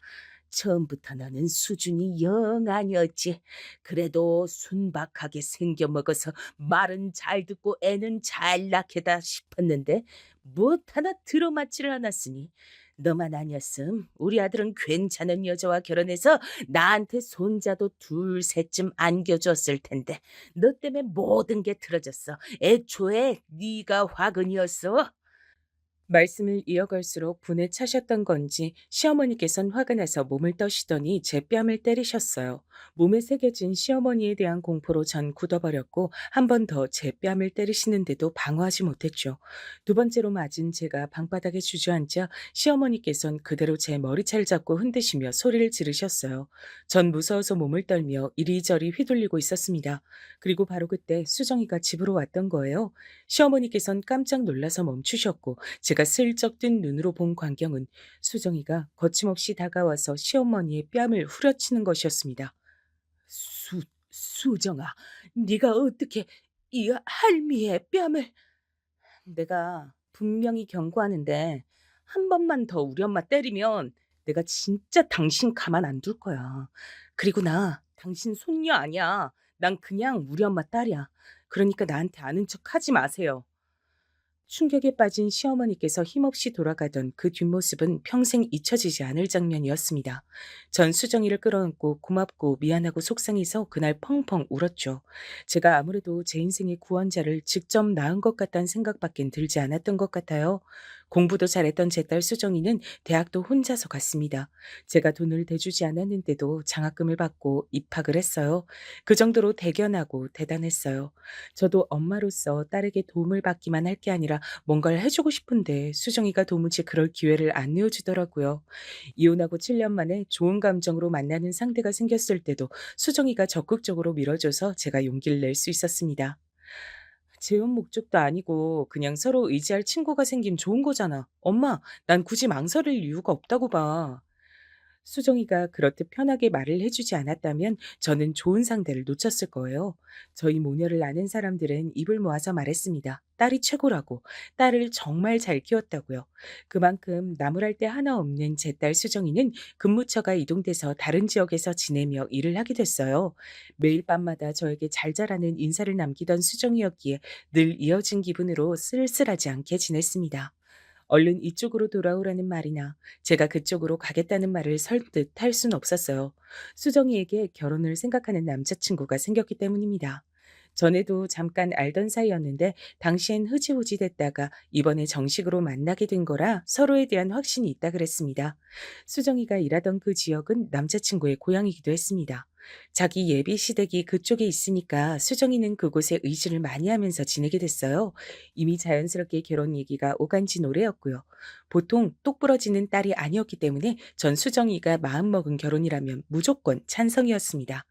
처음부터 너는 수준이 영 아니었지. 그래도 순박하게 생겨먹어서 말은 잘 듣고 애는 잘 낳게다 싶었는데 못 하나 들어맞지를 않았으니 너만 아니었음 우리 아들은 괜찮은 여자와 결혼해서 나한테 손자도 둘 셋쯤 안겨줬을 텐데 너 때문에 모든 게 틀어졌어. 애초에 네가 화근이었어. 말씀을 이어갈수록 분에 차셨던 건지 시어머니께선 화가 나서 몸을 떠시더니 제 뺨을 때리셨어요. 몸에 새겨진 시어머니에 대한 공포로 전 굳어버렸고 한 번 더 제 뺨을 때리시는데도 방어하지 못했죠. 두 번째로 맞은 제가 방바닥에 주저앉자 시어머니께선 그대로 제 머리채를 잡고 흔드시며 소리를 지르셨어요. 전 무서워서 몸을 떨며 이리저리 휘둘리고 있었습니다. 그리고 바로 그때 수정이가 집으로 왔던 거예요. 시어머니께선 깜짝 놀라서 멈추셨고 제가 슬쩍 뜬 눈으로 본 광경은 수정이가 거침없이 다가와서 시어머니의 뺨을 후려치는 것이었습니다. 수정아, 네가 어떻게 이 할미의 뺨을... 내가 분명히 경고하는데 한 번만 더 우리 엄마 때리면 내가 진짜 당신 가만 안 둘 거야. 그리고 나 당신 손녀 아니야. 난 그냥 우리 엄마 딸이야. 그러니까 나한테 아는 척 하지 마세요. 충격에 빠진 시어머니께서 힘없이 돌아가던 그 뒷모습은 평생 잊혀지지 않을 장면이었습니다. 전 수정이를 끌어안고 고맙고 미안하고 속상해서 그날 펑펑 울었죠. 제가 아무래도 제 인생의 구원자를 직접 낳은 것 같다는 생각밖엔 들지 않았던 것 같아요. 공부도 잘했던 제 딸 수정이는 대학도 혼자서 갔습니다. 제가 돈을 대주지 않았는데도 장학금을 받고 입학을 했어요. 그 정도로 대견하고 대단했어요. 저도 엄마로서 딸에게 도움을 받기만 할 게 아니라 뭔가를 해주고 싶은데 수정이가 도무지 그럴 기회를 안 내어주더라고요. 이혼하고 7년 만에 좋은 감정으로 만나는 상대가 생겼을 때도 수정이가 적극적으로 밀어줘서 제가 용기를 낼 수 있었습니다. 재혼 목적도 아니고 그냥 서로 의지할 친구가 생긴 좋은 거잖아. 엄마, 난 굳이 망설일 이유가 없다고 봐. 수정이가 그렇듯 편하게 말을 해주지 않았다면 저는 좋은 상대를 놓쳤을 거예요. 저희 모녀를 아는 사람들은 입을 모아서 말했습니다. 딸이 최고라고, 딸을 정말 잘 키웠다고요. 그만큼 나무랄 데 하나 없는 제 딸 수정이는 근무처가 이동돼서 다른 지역에서 지내며 일을 하게 됐어요. 매일 밤마다 저에게 잘 자라는 인사를 남기던 수정이었기에 늘 이어진 기분으로 쓸쓸하지 않게 지냈습니다. 얼른 이쪽으로 돌아오라는 말이나 제가 그쪽으로 가겠다는 말을 설득 할 순 없었어요. 수정이에게 결혼을 생각하는 남자친구가 생겼기 때문입니다. 전에도 잠깐 알던 사이였는데 당시엔 흐지부지 됐다가 이번에 정식으로 만나게 된 거라 서로에 대한 확신이 있다 그랬습니다. 수정이가 일하던 그 지역은 남자친구의 고향이기도 했습니다. 자기 예비 시댁이 그쪽에 있으니까 수정이는 그곳에 의지를 많이 하면서 지내게 됐어요. 이미 자연스럽게 결혼 얘기가 오간 지 오래였고요. 보통 똑부러지는 딸이 아니었기 때문에 전 수정이가 마음먹은 결혼이라면 무조건 찬성이었습니다.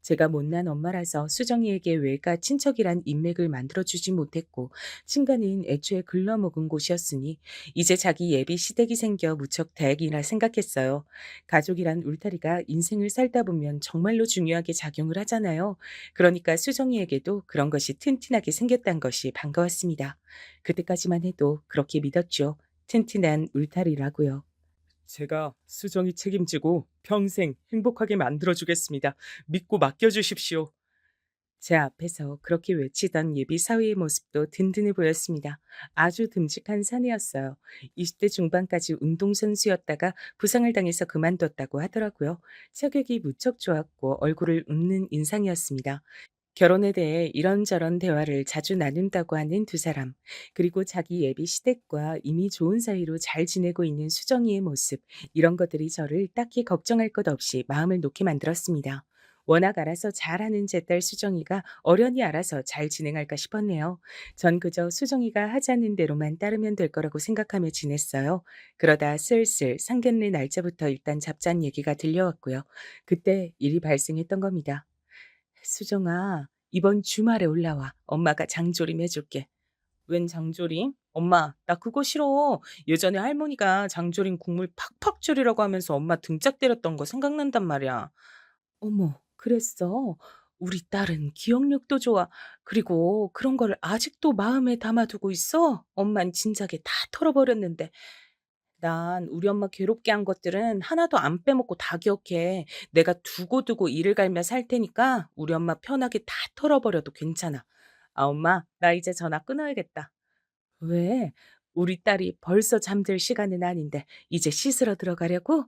제가 못난 엄마라서 수정이에게 외가 친척이란 인맥을 만들어주지 못했고 친가는 애초에 글러먹은 곳이었으니 이제 자기 예비 시댁이 생겨 무척 다행이라 생각했어요. 가족이란 울타리가 인생을 살다 보면 정말로 중요하게 작용을 하잖아요. 그러니까 수정이에게도 그런 것이 튼튼하게 생겼단 것이 반가웠습니다. 그때까지만 해도 그렇게 믿었죠. 튼튼한 울타리라고요. 제가 수정이 책임지고 평생 행복하게 만들어주겠습니다. 믿고 맡겨주십시오. 제 앞에서 그렇게 외치던 예비 사위의 모습도 든든해 보였습니다. 아주 듬직한 사내였어요. 20대 중반까지 운동선수였다가 부상을 당해서 그만뒀다고 하더라고요. 체격이 무척 좋았고 얼굴을 웃는 인상이었습니다. 결혼에 대해 이런저런 대화를 자주 나눈다고 하는 두 사람, 그리고 자기 예비 시댁과 이미 좋은 사이로 잘 지내고 있는 수정이의 모습, 이런 것들이 저를 딱히 걱정할 것 없이 마음을 놓게 만들었습니다. 워낙 알아서 잘하는 제 딸 수정이가 어련히 알아서 잘 진행할까 싶었네요. 전 그저 수정이가 하자는 대로만 따르면 될 거라고 생각하며 지냈어요. 그러다 슬슬 상견례 날짜부터 일단 잡자는 얘기가 들려왔고요. 그때 일이 발생했던 겁니다. 수정아, 이번 주말에 올라와. 엄마가 장조림 해줄게. 웬 장조림? 엄마, 나 그거 싫어. 예전에 할머니가 장조림 국물 팍팍 졸이라고 하면서 엄마 등짝 때렸던 거 생각난단 말이야. 어머, 그랬어? 우리 딸은 기억력도 좋아. 그리고 그런 걸 아직도 마음에 담아두고 있어? 엄만 진작에 다 털어버렸는데. 난 우리 엄마 괴롭게 한 것들은 하나도 안 빼먹고 다 기억해. 내가 두고두고 이를 갈며 살 테니까 우리 엄마 편하게 다 털어버려도 괜찮아. 아, 엄마, 나 이제 전화 끊어야겠다. 왜? 우리 딸이 벌써 잠들 시간은 아닌데 이제 씻으러 들어가려고?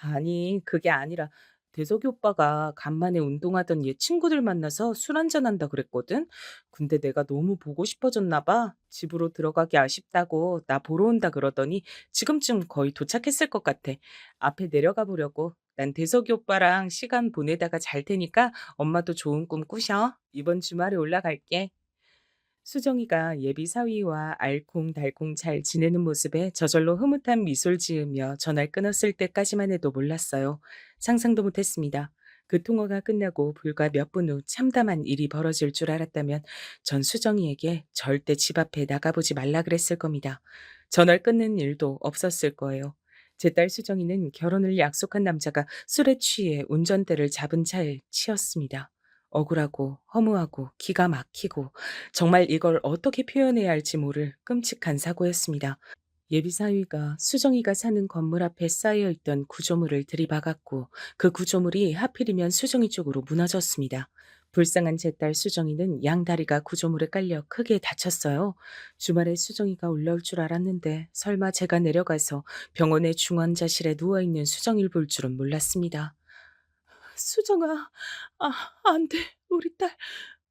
아니, 그게 아니라 대석이 오빠가 간만에 운동하던 얘 친구들 만나서 술 한잔 한다 그랬거든? 근데 내가 너무 보고 싶어졌나 봐. 집으로 들어가기 아쉽다고 나 보러 온다 그러더니 지금쯤 거의 도착했을 것 같아. 앞에 내려가 보려고. 난 대석이 오빠랑 시간 보내다가 잘 테니까 엄마도 좋은 꿈 꾸셔. 이번 주말에 올라갈게. 수정이가 예비 사위와 알콩달콩 잘 지내는 모습에 저절로 흐뭇한 미소를 지으며 전화를 끊었을 때까지만 해도 몰랐어요. 상상도 못했습니다. 그 통화가 끝나고 불과 몇 분 후 참담한 일이 벌어질 줄 알았다면 전 수정이에게 절대 집 앞에 나가보지 말라 그랬을 겁니다. 전화를 끊는 일도 없었을 거예요. 제 딸 수정이는 결혼을 약속한 남자가 술에 취해 운전대를 잡은 차에 치였습니다. 억울하고 허무하고 기가 막히고 정말 이걸 어떻게 표현해야 할지 모를 끔찍한 사고였습니다. 예비 사위가 수정이가 사는 건물 앞에 쌓여 있던 구조물을 들이박았고 그 구조물이 하필이면 수정이 쪽으로 무너졌습니다. 불쌍한 제 딸 수정이는 양다리가 구조물에 깔려 크게 다쳤어요. 주말에 수정이가 올라올 줄 알았는데 설마 제가 내려가서 병원의 중환자실에 누워있는 수정이를 볼 줄은 몰랐습니다. 수정아, 아, 안 돼. 우리 딸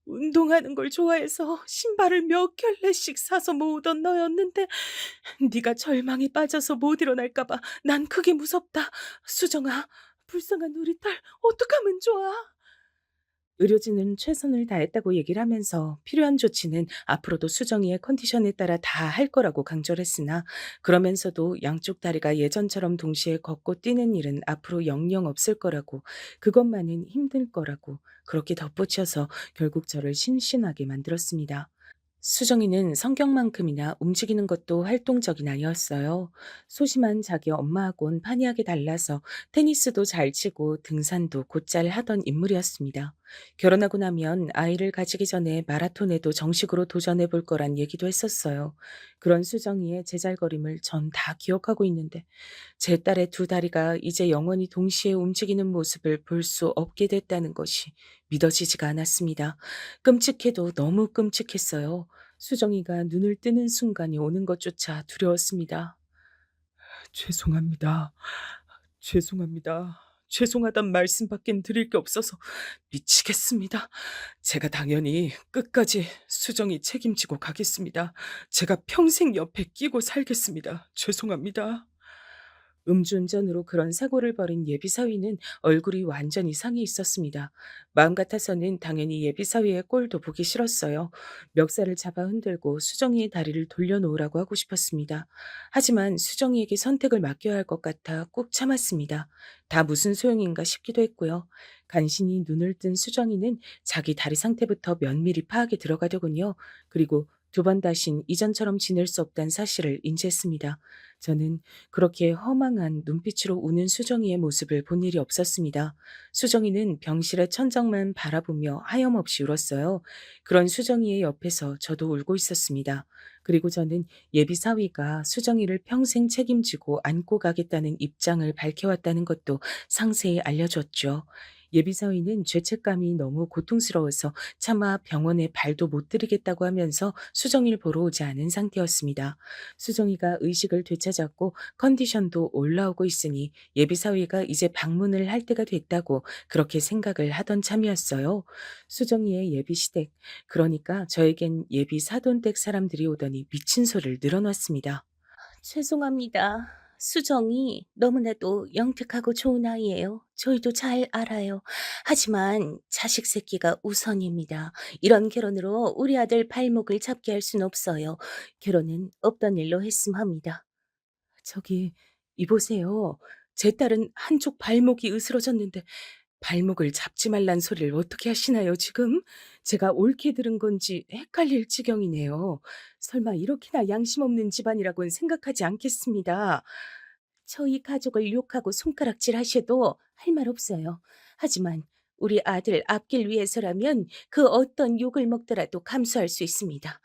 운동하는 걸 좋아해서 신발을 몇 켤레씩 사서 모으던 너였는데 네가 절망에 빠져서 못 일어날까 봐 난 그게 무섭다. 수정아, 불쌍한 우리 딸 어떡하면 좋아? 의료진은 최선을 다했다고 얘기를 하면서 필요한 조치는 앞으로도 수정이의 컨디션에 따라 다 할 거라고 강조를 했으나 그러면서도 양쪽 다리가 예전처럼 동시에 걷고 뛰는 일은 앞으로 영영 없을 거라고 그것만은 힘들 거라고 그렇게 덧붙여서 결국 저를 심신하게 만들었습니다. 수정이는 성격만큼이나 움직이는 것도 활동적인 아이였어요. 소심한 자기 엄마하고는 판이하게 달라서 테니스도 잘 치고 등산도 곧잘 하던 인물이었습니다. 결혼하고 나면 아이를 가지기 전에 마라톤에도 정식으로 도전해 볼 거란 얘기도 했었어요. 그런 수정이의 제잘거림을 전 다 기억하고 있는데 제 딸의 두 다리가 이제 영원히 동시에 움직이는 모습을 볼 수 없게 됐다는 것이 믿어지지가 않았습니다. 끔찍해도 너무 끔찍했어요. 수정이가 눈을 뜨는 순간이 오는 것조차 두려웠습니다. 죄송합니다. 죄송합니다. 죄송하단 말씀밖엔 드릴 게 없어서 미치겠습니다. 제가 당연히 끝까지 수정이 책임지고 가겠습니다. 제가 평생 옆에 끼고 살겠습니다. 죄송합니다. 음주운전으로 그런 사고를 벌인 예비사위는 얼굴이 완전히 상해 있었습니다. 마음 같아서는 당연히 예비사위의 꼴도 보기 싫었어요. 멱살을 잡아 흔들고 수정이의 다리를 돌려놓으라고 하고 싶었습니다. 하지만 수정이에게 선택을 맡겨야 할 것 같아 꾹 참았습니다. 다 무슨 소용인가 싶기도 했고요. 간신히 눈을 뜬 수정이는 자기 다리 상태부터 면밀히 파악에 들어가더군요. 그리고 두 번 다신 이전처럼 지낼 수 없다는 사실을 인지했습니다. 저는 그렇게 허망한 눈빛으로 우는 수정이의 모습을 본 일이 없었습니다. 수정이는 병실의 천장만 바라보며 하염없이 울었어요. 그런 수정이의 옆에서 저도 울고 있었습니다. 그리고 저는 예비 사위가 수정이를 평생 책임지고 안고 가겠다는 입장을 밝혀왔다는 것도 상세히 알려줬죠. 예비 사위는 죄책감이 너무 고통스러워서 차마 병원에 발도 못 들이겠다고 하면서 수정이를 보러 오지 않은 상태였습니다. 수정이가 의식을 되찾았고 컨디션도 올라오고 있으니 예비사위가 이제 방문을 할 때가 됐다고 그렇게 생각을 하던 참이었어요. 수정이의 예비시댁, 그러니까 저에겐 예비 사돈댁 사람들이 오더니 미친 소리를 늘어놨습니다. 죄송합니다. 수정이 너무나도 영특하고 좋은 아이예요. 저희도 잘 알아요. 하지만 자식 새끼가 우선입니다. 이런 결혼으로 우리 아들 발목을 잡게 할 순 없어요. 결혼은 없던 일로 했음 합니다. 저기, 이보세요. 제 딸은 한쪽 발목이 으스러졌는데 발목을 잡지 말란 소리를 어떻게 하시나요, 지금? 제가 옳게 들은 건지 헷갈릴 지경이네요. 설마 이렇게나 양심 없는 집안이라고는 생각하지 않겠습니다. 저희 가족을 욕하고 손가락질 하셔도 할 말 없어요. 하지만 우리 아들 앞길 위해서라면 그 어떤 욕을 먹더라도 감수할 수 있습니다.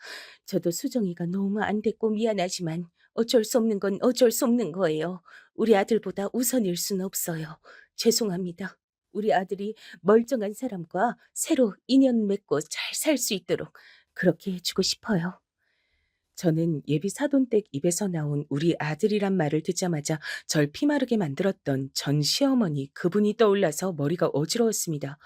저도 수정이가 너무 안 됐고 미안하지만 어쩔 수 없는 건 어쩔 수 없는 거예요. 우리 아들보다 우선일 수는 없어요. 죄송합니다. 우리 아들이 멀쩡한 사람과 새로 인연 맺고 잘 살 수 있도록 그렇게 해주고 싶어요. 저는 예비 사돈댁 입에서 나온 우리 아들이란 말을 듣자마자 절 피마르게 만들었던 전 시어머니 그분이 떠올라서 머리가 어지러웠습니다.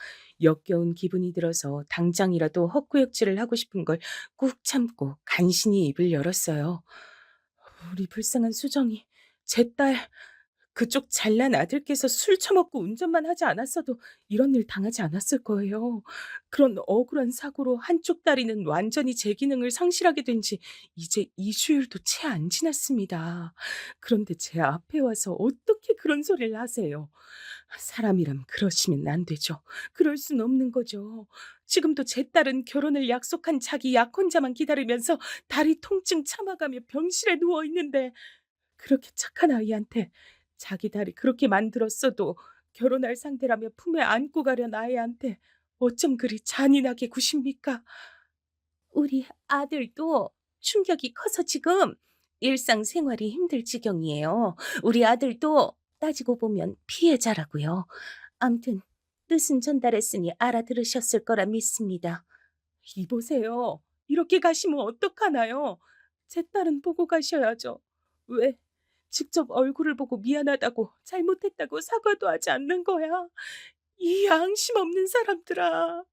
역겨운 기분이 들어서 당장이라도 헛구역질을 하고 싶은 걸 꾹 참고 간신히 입을 열었어요. 우리 불쌍한 수정이, 제 딸, 그쪽 잘난 아들께서 술 처먹고 운전만 하지 않았어도 이런 일 당하지 않았을 거예요. 그런 억울한 사고로 한쪽 다리는 완전히 제 기능을 상실하게 된 지 이제 2주일도 채 안 지났습니다. 그런데 제 앞에 와서 어떻게 그런 소리를 하세요? 사람이라면 그러시면 안 되죠. 그럴 순 없는 거죠. 지금도 제 딸은 결혼을 약속한 자기 약혼자만 기다리면서 다리 통증 참아가며 병실에 누워 있는데 그렇게 착한 아이한테 자기 다리 그렇게 만들었어도 결혼할 상대라며 품에 안고 가려는 아이한테 어쩜 그리 잔인하게 구십니까? 우리 아들도 충격이 커서 지금 일상생활이 힘들 지경이에요. 우리 아들도 따지고 보면 피해자라고요. 암튼 뜻은 전달했으니 알아들으셨을 거라 믿습니다. 이보세요. 이렇게 가시면 어떡하나요? 제 딸은 보고 가셔야죠. 왜? 직접 얼굴을 보고 미안하다고 잘못했다고 사과도 하지 않는 거야. 이 양심 없는 사람들아.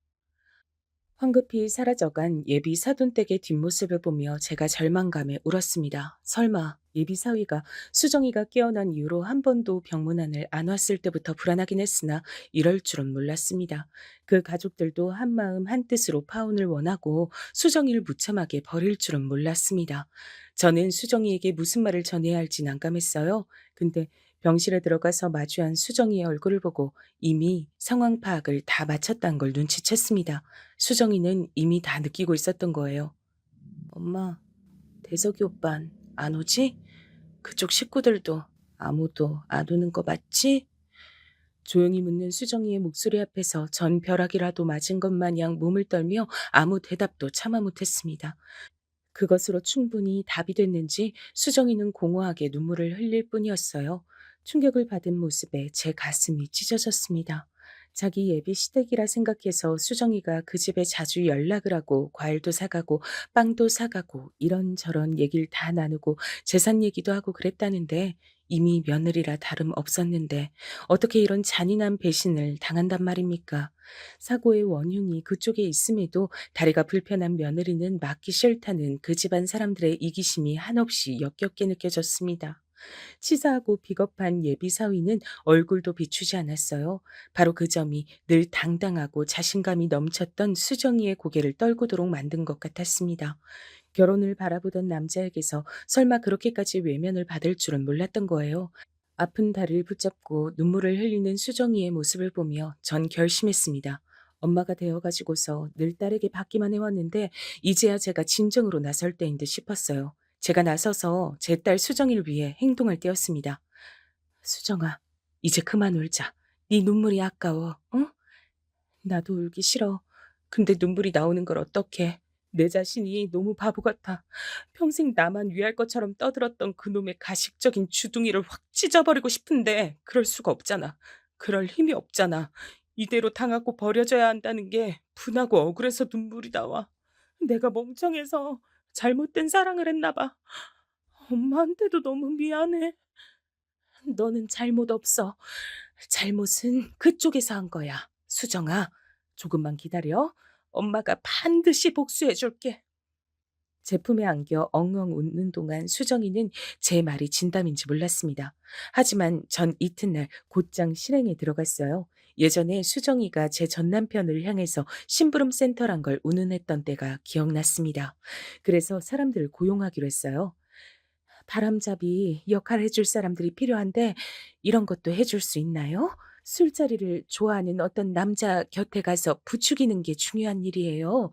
황급히 사라져간 예비 사돈댁의 뒷모습을 보며 제가 절망감에 울었습니다. 설마 예비 사위가 수정이가 깨어난 이후로 한 번도 병문안을 안 왔을 때부터 불안하긴 했으나 이럴 줄은 몰랐습니다. 그 가족들도 한마음 한뜻으로 파혼을 원하고 수정이를 무참하게 버릴 줄은 몰랐습니다. 저는 수정이에게 무슨 말을 전해야 할지 난감했어요. 근데 병실에 들어가서 마주한 수정이의 얼굴을 보고 이미 상황 파악을 다 마쳤다는 걸 눈치챘습니다. 수정이는 이미 다 느끼고 있었던 거예요. 엄마, 대석이 오빤 안 오지? 그쪽 식구들도 아무도 안 오는 거 맞지? 조용히 묻는 수정이의 목소리 앞에서 전 벼락이라도 맞은 것 마냥 몸을 떨며 아무 대답도 참아 못했습니다. 그것으로 충분히 답이 됐는지 수정이는 공허하게 눈물을 흘릴 뿐이었어요. 충격을 받은 모습에 제 가슴이 찢어졌습니다. 자기 예비 시댁이라 생각해서 수정이가 그 집에 자주 연락을 하고 과일도 사가고 빵도 사가고 이런저런 얘기를 다 나누고 재산 얘기도 하고 그랬다는데 이미 며느리라 다름 없었는데 어떻게 이런 잔인한 배신을 당한단 말입니까? 사고의 원흉이 그쪽에 있음에도 다리가 불편한 며느리는 맞기 싫다는 그 집안 사람들의 이기심이 한없이 역겹게 느껴졌습니다. 치사하고 비겁한 예비 사위는 얼굴도 비추지 않았어요. 바로 그 점이 늘 당당하고 자신감이 넘쳤던 수정이의 고개를 떨구도록 만든 것 같았습니다. 결혼을 바라보던 남자에게서 설마 그렇게까지 외면을 받을 줄은 몰랐던 거예요. 아픈 다리를 붙잡고 눈물을 흘리는 수정이의 모습을 보며 전 결심했습니다. 엄마가 되어가지고서 늘 딸에게 받기만 해왔는데 이제야 제가 진정으로 나설 때인 듯 싶었어요. 제가 나서서 제 딸 수정이를 위해 행동을 떼었습니다. 수정아, 이제 그만 울자. 네 눈물이 아까워, 응? 나도 울기 싫어. 근데 눈물이 나오는 걸 어떡해. 내 자신이 너무 바보 같아. 평생 나만 위할 것처럼 떠들었던 그놈의 가식적인 주둥이를 확 찢어버리고 싶은데 그럴 수가 없잖아. 그럴 힘이 없잖아. 이대로 당하고 버려져야 한다는 게 분하고 억울해서 눈물이 나와. 내가 멍청해서 잘못된 사랑을 했나 봐. 엄마한테도 너무 미안해. 너는 잘못 없어. 잘못은 그쪽에서 한 거야. 수정아, 조금만 기다려. 엄마가 반드시 복수해 줄게. 제품에 안겨 엉엉 웃는 동안 수정이는 제 말이 진담인지 몰랐습니다. 하지만 전 이튿날 곧장 실행에 들어갔어요. 예전에 수정이가 제 전남편을 향해서 심부름 센터란 걸 운운했던 때가 기억났습니다. 그래서 사람들을 고용하기로 했어요. 바람잡이 역할 해줄 사람들이 필요한데 이런 것도 해줄 수 있나요? 술자리를 좋아하는 어떤 남자 곁에 가서 부추기는 게 중요한 일이에요.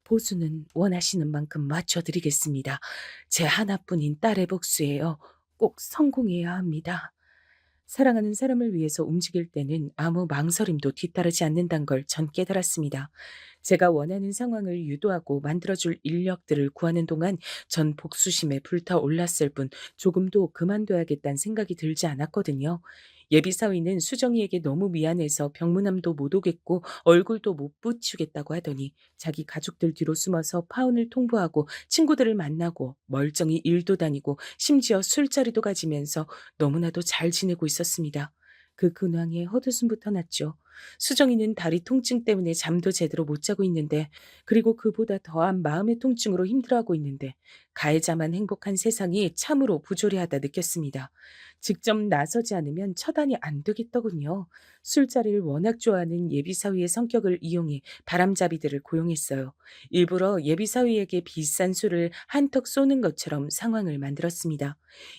보수는 원하시는 만큼 맞춰드리겠습니다. 제 하나뿐인 딸의 복수예요. 꼭 성공해야 합니다. 사랑하는 사람을 위해서 움직일 때는 아무 망설임도 뒤따르지 않는다는 걸 전 깨달았습니다. 제가 원하는 상황을 유도하고 만들어줄 인력들을 구하는 동안 전 복수심에 불타올랐을 뿐 조금도 그만둬야겠다는 생각이 들지 않았거든요. 예비사위는 수정이에게 너무 미안해서 병문안도 못 오겠고 얼굴도 못 붙이겠다고 하더니 자기 가족들 뒤로 숨어서 파혼을 통보하고 친구들을 만나고 멀쩡히 일도 다니고 심지어 술자리도 가지면서 너무나도 잘 지내고 있었습니다. 그 근황에 헛웃음부터 났죠. 수정이는 다리 통증 때문에 잠도 제대로 못 자고 있는데 그리고 그보다 더한 마음의 통증으로 힘들어하고 있는데 가해자만 행복한 세상이 참으로 부조리하다 느꼈습니다. 직접 나서지 않으면 처단이 안 되겠더군요. 술자리를 워낙 좋아하는 예비사위의 성격을 이용해 바람잡이들을 고용했어요. 일부러 예비사위에게 비싼 술을 한턱 쏘는 것처럼 상황을 만들었습니다.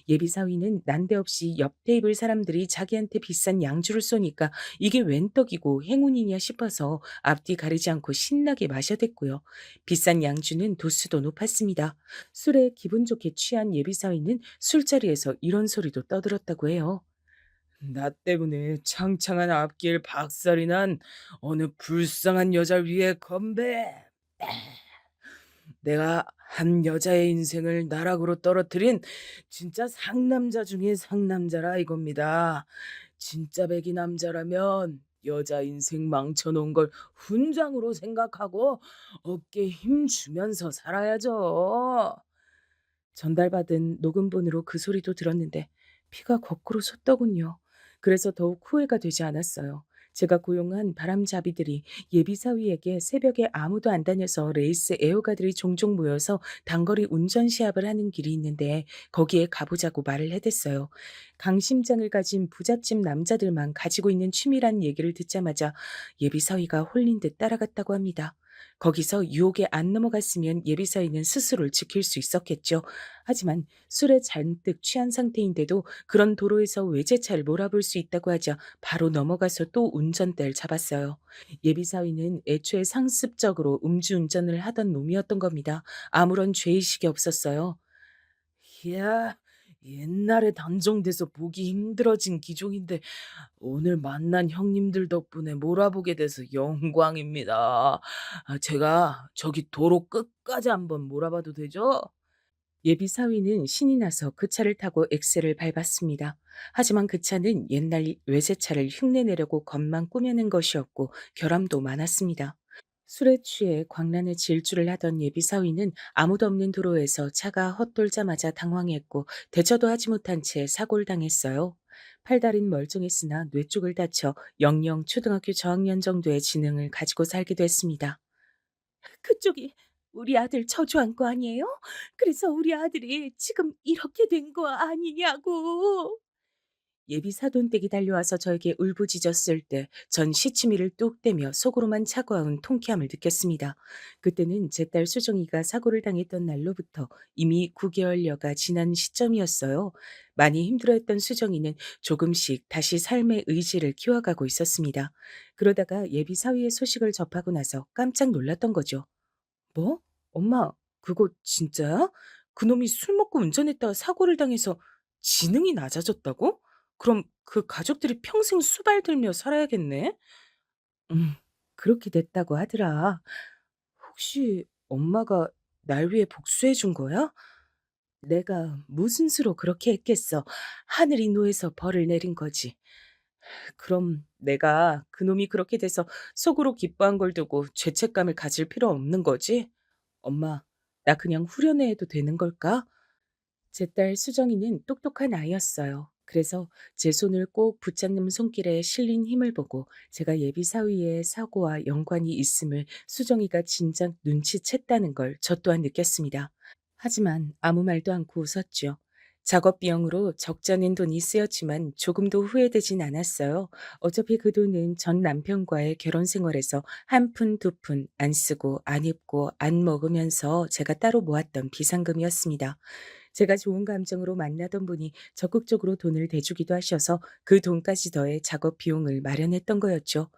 예비사위는 난데없이 옆 테이블 사람들이 자기한테 비싼 양주를 쏘니까 이게 웬 떡이고 행운이냐 싶어서 앞뒤 가리지 않고 신나게 마셔댔고요. 비싼 양주는 도수도 높았습니다. 술에 기분 좋게 취한 예비사위는 술자리에서 이런 소리도 떠들었다고 해요. 나 때문에 창창한 앞길 박살이 난 어느 불쌍한 여자를 위해 건배. 내가 한 여자의 인생을 나락으로 떨어뜨린 진짜 상남자 중에 상남자라 이겁니다. 진짜 백이 남자라면 여자 인생 망쳐놓은 걸 훈장으로 생각하고 어깨에 힘 주면서 살아야죠. 전달받은 녹음본으로 그 소리도 들었는데 피가 거꾸로 솟더군요. 그래서 더욱 후회가 되지 않았어요. 제가 고용한 바람잡이들이 예비사위에게 새벽에 아무도 안 다녀서 레이스 애호가들이 종종 모여서 단거리 운전 시합을 하는 길이 있는데 거기에 가보자고 말을 해댔어요. 강심장을 가진 부잣집 남자들만 가지고 있는 취미란 얘기를 듣자마자 예비사위가 홀린 듯 따라갔다고 합니다. 거기서 유혹에 안 넘어갔으면 예비사위는 스스로를 지킬 수 있었겠죠. 하지만 술에 잔뜩 취한 상태인데도 그런 도로에서 외제차를 몰아볼 수 있다고 하자 바로 넘어가서 또 운전대를 잡았어요. 예비사위는 애초에 상습적으로 음주운전을 하던 놈이었던 겁니다. 아무런 죄의식이 없었어요. 이야, 옛날에 단종돼서 보기 힘들어진 기종인데 오늘 만난 형님들 덕분에 몰아보게 돼서 영광입니다. 제가 저기 도로 끝까지 한번 몰아봐도 되죠? 예비 사위는 신이 나서 그 차를 타고 엑셀을 밟았습니다. 하지만 그 차는 옛날 외제차를 흉내내려고 겉만 꾸며낸 것이었고 결함도 많았습니다. 술에 취해 광란의 질주를 하던 예비 사위는 아무도 없는 도로에서 차가 헛돌자마자 당황했고 대처도 하지 못한 채 사고를 당했어요. 팔다리는 멀쩡했으나 뇌 쪽을 다쳐 영영 초등학교 저학년 정도의 지능을 가지고 살게 됐습니다. 그쪽이 우리 아들 저주한 거 아니에요? 그래서 우리 아들이 지금 이렇게 된 거 아니냐고. 예비 사돈댁이 달려와서 저에게 울부짖었을 때 전 시치미를 뚝 떼며 속으로만 차가운 통쾌함을 느꼈습니다. 그때는 제 딸 수정이가 사고를 당했던 날로부터 이미 9개월여가 지난 시점이었어요. 많이 힘들어했던 수정이는 조금씩 다시 삶의 의지를 키워가고 있었습니다. 그러다가 예비 사위의 소식을 접하고 나서 깜짝 놀랐던 거죠. 뭐? 엄마, 그거 진짜야? 그놈이 술 먹고 운전했다가 사고를 당해서 지능이 낮아졌다고? 그럼 그 가족들이 평생 수발 들며 살아야겠네? 음, 그렇게 됐다고 하더라. 혹시 엄마가 날 위해 복수해 준 거야? 내가 무슨 수로 그렇게 했겠어. 하늘이 노해서 벌을 내린 거지. 그럼 내가 그놈이 그렇게 돼서 속으로 기뻐한 걸 두고 죄책감을 가질 필요 없는 거지? 엄마, 나 그냥 후련해 해도 되는 걸까? 제 딸 수정이는 똑똑한 아이였어요. 그래서 제 손을 꼭 붙잡는 손길에 실린 힘을 보고 제가 예비 사위의 사고와 연관이 있음을 수정이가 진작 눈치챘다는 걸 저 또한 느꼈습니다. 하지만 아무 말도 않고 웃었죠. 작업 비용으로 적잖은 돈이 쓰였지만 조금도 후회되진 않았어요. 어차피 그 돈은 전 남편과의 결혼 생활에서 한 푼, 두 푼 안 쓰고 안 입고 안 먹으면서 제가 따로 모았던 비상금이었습니다. 제가 좋은 감정으로 만나던 분이 적극적으로 돈을 대주기도 하셔서 그 돈까지 더해 작업 비용을 마련했던 거였죠.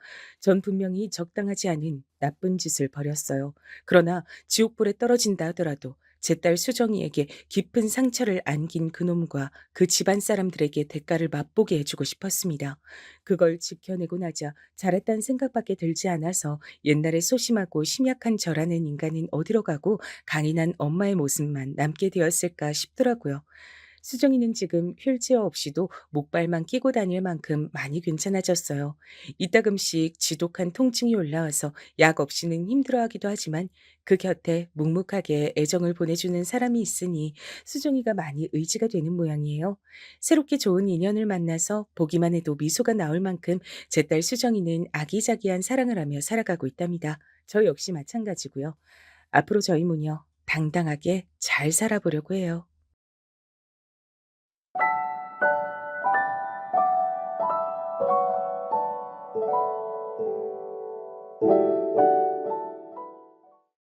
전 분명히 적당하지 않은 나쁜 짓을 벌였어요. 그러나 지옥불에 떨어진다 하더라도 제 딸 수정이에게 깊은 상처를 안긴 그놈과 그 집안 사람들에게 대가를 맛보게 해주고 싶었습니다. 그걸 지켜내고 나자 잘했다는 생각밖에 들지 않아서 옛날에 소심하고 심약한 저라는 인간은 어디로 가고 강인한 엄마의 모습만 남게 되었을까 싶더라고요. 수정이는 지금 휠체어 없이도 목발만 끼고 다닐 만큼 많이 괜찮아졌어요. 이따금씩 지독한 통증이 올라와서 약 없이는 힘들어하기도 하지만 그 곁에 묵묵하게 애정을 보내주는 사람이 있으니 수정이가 많이 의지가 되는 모양이에요. 새롭게 좋은 인연을 만나서 보기만 해도 미소가 나올 만큼 제 딸 수정이는 아기자기한 사랑을 하며 살아가고 있답니다. 저 역시 마찬가지고요. 앞으로 저희 모녀 당당하게 잘 살아보려고 해요.